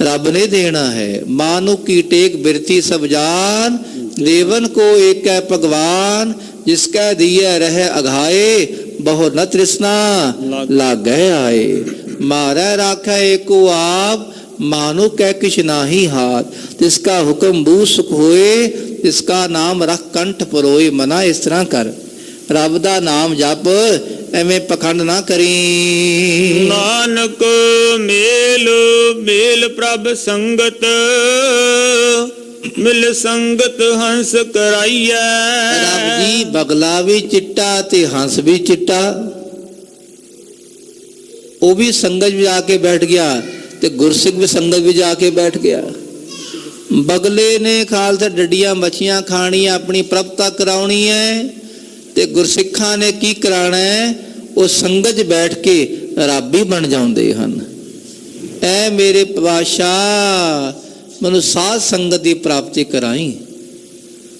ਰੱਬ ਨੇ ਦੇਣਾ ਹੈ। ਮਾਨੁ ਕੀ ਟੇਕ ਬਿਰਤੀ ਸਭ ਜਾਨ, ਦੇਵਨ ਕੋ ਏਕ ਹੈ ਭਗਵਾਨ। ਜਿਸਕੈ ਦੀਏ ਰਹੇ ਅਘਾਏ, ਬਹੁ ਨ ਤ੍ਰਿਸ਼ਨਾ ਲਾਗੈ ਆਏ। ਮਾਰੈ ਰਾਖੈ ਏਕੋ ਆਪ, मानो कै किछ नाही हाथ। तिसका हुक्म बू सुख होए, तिसका नाम रख कंठ परोए। मना इस तरह कर, रब दा नाम जप, एवें पखंड ना करी। नानक मेल मेल प्रभ संगत, मिल संगत हंस कराइए। रब जी बगला भी चिट्टा ते हंस भी चिट्टा, वो भी संगत में आके बैठ गया ਤੇ ਗੁਰਸਿੱਖ ਵੀ ਸੰਗਤ ਵਿੱਚ ਜਾ ਕੇ ਬੈਠ ਗਿਆ। ਬਗਲੇ ਨੇ ਖਾਲਸਾ ਡੱਡੀਆਂ ਮੱਛੀਆਂ ਖਾਣੀਆਂ, ਆਪਣੀ ਪ੍ਰਭਤਾ ਕਰਾਉਣੀ ਹੈ, ਤੇ ਗੁਰਸਿੱਖਾਂ ਨੇ ਕੀ ਕਰਾਣਾ ਹੈ? ਉਹ ਸੰਗਤ 'ਚ ਬੈਠ ਕੇ ਰੱਬ ਹੀ ਬਣ ਜਾਂਦੇ ਹਨ। ਐ ਮੇਰੇ ਪਾਤਸ਼ਾਹ ਮੈਨੂੰ ਸਾਧ ਸੰਗਤ ਦੀ ਪ੍ਰਾਪਤੀ ਕਰਾਈ,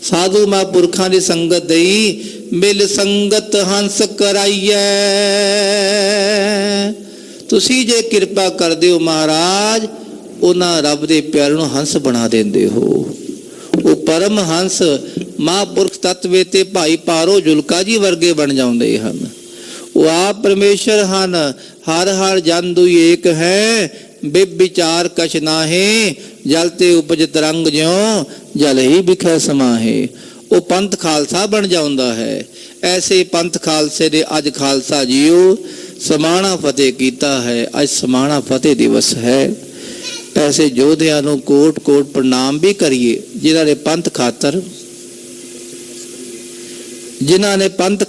ਸਾਧੂ ਮਹਾਂਪੁਰਖਾਂ ਦੀ ਸੰਗਤ ਦੇਈ, ਮਿਲ ਸੰਗਤ ਹੰਸ ਕਰਾਈਐ। ਤੁਸੀਂ ਜੇ ਕਿਰਪਾ ਕਰਦੇ ਹੋ ਮਹਾਰਾਜ, ਉਹਨਾਂ ਰੱਬ ਦੇ ਪਿਆਰ ਨੂੰ ਹੰਸ ਬਣਾ ਦਿੰਦੇ ਹੋ। ਉਹ ਪਰਮ ਹੰਸ ਮਹਾਂਪੁਰਖ ਤਤਵੇ ਤੇ ਭਾਈ ਪਾਰੋ ਜੁਲਕਾ ਜੀ ਵਰਗੇ ਬਣ ਜਾਂਦੇ ਹਨ। ਉਹ ਆਪ ਪਰਮੇਸ਼ਰ ਹਨ, ਹਰ ਹਰ ਜਨ ਦੁਈ ਏਕ ਹੈ, ਬੇਵਿਚਾਰ ਕਛ ਨਾਹੇ, ਜਲ ਤੇ ਉਪਜ ਤਰੰਗ ਜਿਉ, ਜਲ ਹੀ ਬਿਖੈ ਸਮਾਹੇ। ਉਹ ਪੰਥ ਖਾਲਸਾ ਬਣ ਜਾਂਦਾ ਹੈ। ਐਸੇ ਪੰਥ ਖਾਲਸੇ ਦੇ ਅੱਜ ਖਾਲਸਾ ਜੀਓ ਸਮਾਣਾ ਫਤਿਹ ਕੀਤਾ ਹੈ। ਅੱਜ ਸਮਾਣਾ ਫਤਿਹ ਦਿਵਸ ਹੈ। ਐਸੇ ਯੋਧਿਆਂ ਨੂੰ ਕੋਟ ਕੋਟ ਪ੍ਰਣਾਮ ਵੀ ਕਰੀਏ, ਜਿਨ੍ਹਾਂ ਨੇ ਪੰਥ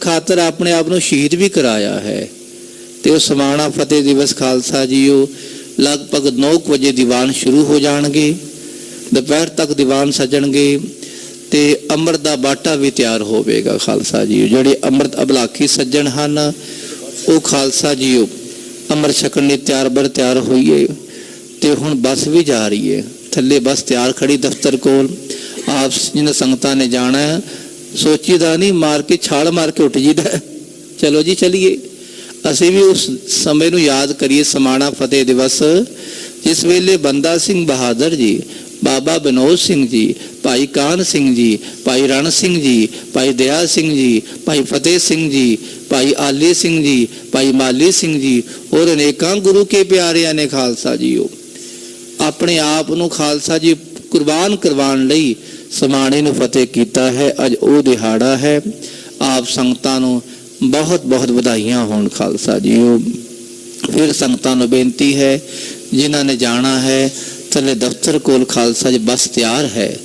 ਖਾਤਰ ਆਪਣੇ ਆਪ ਨੂੰ ਸ਼ਹੀਦ ਵੀ ਕਰਾਇਆ ਹੈ। ਤੇ ਉਹ ਸਮਾਣਾ ਫਤਿਹ ਦਿਵਸ ਖਾਲਸਾ ਜੀਓ ਲਗਭਗ 9 ਵਜੇ ਦੀਵਾਨ ਸ਼ੁਰੂ ਹੋ ਜਾਣਗੇ, ਦੁਪਹਿਰ ਤੱਕ ਦੀਵਾਨ ਸਜਣਗੇ, ਤੇ ਅੰਮ੍ਰਿਤ ਦਾ ਬਾਟਾ ਵੀ ਤਿਆਰ ਹੋਵੇਗਾ ਖਾਲਸਾ ਜੀਓ। ਜਿਹੜੇ ਅੰਮ੍ਰਿਤ ਅਭਲਾਖੀ ਸੱਜਣ ਹਨ, ਉਹ ਖਾਲਸਾ ਜੀਓ ਅੰਮ੍ਰਿਤ ਛਕਣ ਲਈ ਤਿਆਰ ਹੋਈਏ। ਤੇ ਹੁਣ ਬੱਸ ਵੀ ਜਾ ਰਹੀ ਹੈ, ਥੱਲੇ ਬੱਸ ਤਿਆਰ ਖੜੀ ਦਫ਼ਤਰ ਕੋਲ। ਆਪ ਜਿਹਨਾਂ ਸੰਗਤਾਂ ਨੇ ਜਾਣਾ, ਸੋਚੀਦਾ ਨਹੀਂ, ਮਾਰ ਕੇ ਛਾਲ ਮਾਰ ਕੇ ਉੱਠ ਜੀਦਾ, ਚਲੋ ਜੀ ਚਲੀਏ। ਅਸੀਂ ਵੀ ਉਸ ਸਮੇਂ ਨੂੰ ਯਾਦ ਕਰੀਏ, ਸਮਾਣਾ ਫਤਿਹ ਦਿਵਸ, ਜਿਸ ਵੇਲੇ ਬੰਦਾ ਸਿੰਘ ਬਹਾਦਰ ਜੀ, ਬਾਬਾ ਵਿਨੋਦ ਸਿੰਘ ਜੀ, ਭਾਈ ਕਾਹਨ ਸਿੰਘ ਜੀ, ਭਾਈ ਰਣ ਸਿੰਘ ਜੀ, ਭਾਈ ਦਇਆ ਸਿੰਘ ਜੀ, ਭਾਈ ਫਤਿਹ ਸਿੰਘ ਜੀ, ਭਾਈ ਆਲੀ ਸਿੰਘ ਜੀ, ਭਾਈ ਮਾਲੀ ਸਿੰਘ ਜੀ ਹੋਰ ਅਨੇਕਾਂ ਗੁਰੂ ਕੇ ਪਿਆਰਿਆਂ ਨੇ ਖਾਲਸਾ ਜੀਓ ਆਪਣੇ ਆਪ ਨੂੰ ਖਾਲਸਾ ਜੀ ਕੁਰਬਾਨ ਕਰਵਾਉਣ ਲਈ ਸਮਾਣੇ ਨੂੰ ਫਤਿਹ ਕੀਤਾ ਹੈ। ਅੱਜ ਉਹ ਦਿਹਾੜਾ ਹੈ। ਆਪ ਸੰਗਤਾਂ ਨੂੰ ਬਹੁਤ ਬਹੁਤ ਵਧਾਈਆਂ ਹੋਣ ਖਾਲਸਾ ਜੀਓ। ਫਿਰ ਸੰਗਤਾਂ ਨੂੰ ਬੇਨਤੀ ਹੈ, ਜਿਨ੍ਹਾਂ ਨੇ ਜਾਣਾ ਹੈ ਥੱਲੇ ਦਫ਼ਤਰ ਕੋਲ ਖਾਲਸਾ ਜੀ ਬੱਸ ਤਿਆਰ ਹੈ,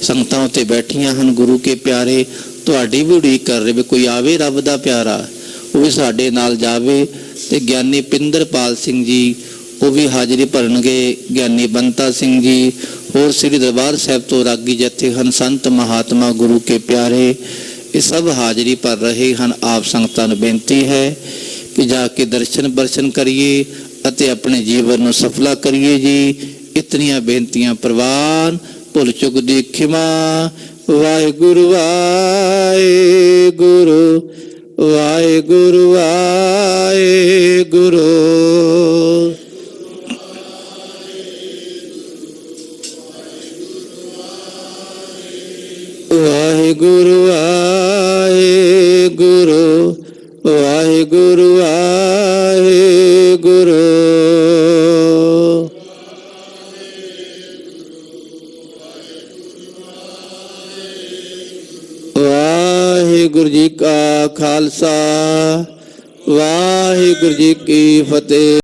ਸੰਗਤਾਂ ਉੱਤੇ ਬੈਠੀਆਂ ਹਨ। ਗੁਰੂ ਕੇ ਪਿਆਰੇ ਤੁਹਾਡੀ ਵੀ ਉਡੀਕ ਕਰ ਰਹੇ ਵੀ ਕੋਈ ਆਵੇ ਰੱਬ ਦਾ ਪਿਆਰਾ, ਉਹ ਵੀ ਸਾਡੇ ਨਾਲ ਜਾਵੇ। ਤੇ ਗਿਆਨੀ ਪਿੰਦਰਪਾਲ ਸਿੰਘ ਜੀ ਉਹ ਵੀ ਹਾਜ਼ਰੀ ਭਰਨਗੇ, ਗਿਆਨੀ ਬੰਤਾ ਸਿੰਘ ਜੀ ਹੋਰ ਸ੍ਰੀ ਦਰਬਾਰ ਸਾਹਿਬ ਤੋਂ ਰਾਗੀ ਜਥੇ ਹਨ, ਸੰਤ ਮਹਾਤਮਾ ਗੁਰੂ ਕੇ ਪਿਆਰੇ ਇਹ ਸਭ ਹਾਜ਼ਰੀ ਭਰ ਰਹੇ ਹਨ। ਆਪ ਸੰਗਤਾਂ ਨੂੰ ਬੇਨਤੀ ਹੈ ਕਿ ਜਾ ਕੇ ਦਰਸ਼ਨ ਕਰੀਏ ਅਤੇ ਆਪਣੇ ਜੀਵਨ ਨੂੰ ਸਫਲਾ ਕਰੀਏ ਜੀ। ਇਤਨੀਆਂ ਬੇਨਤੀਆਂ ਪ੍ਰਵਾਨ, ਭੁੱਲ ਚੁੱਕ ਦੀ ਖਿਮਾ। ਵਾਹਿਗੁਰੂ ਵਾਹਿਗੁਰੂ ਵਾਹਿਗੁਰੂ ਵਾਹਿਗੁਰੂ। ਵਾਹਿਗੁਰੂ ਵਾਹਿਗੁਰੂ ਵਾਹਿਗੁਰੂ ਵਾਹਿਗੁਰੂ। ਵਾਹਿਗੁਰੂ ਜੀ ਕਾ ਖਾਲਸਾ, ਵਾਹਿਗੁਰੂ ਜੀ ਕੀ ਫਤਿਹ।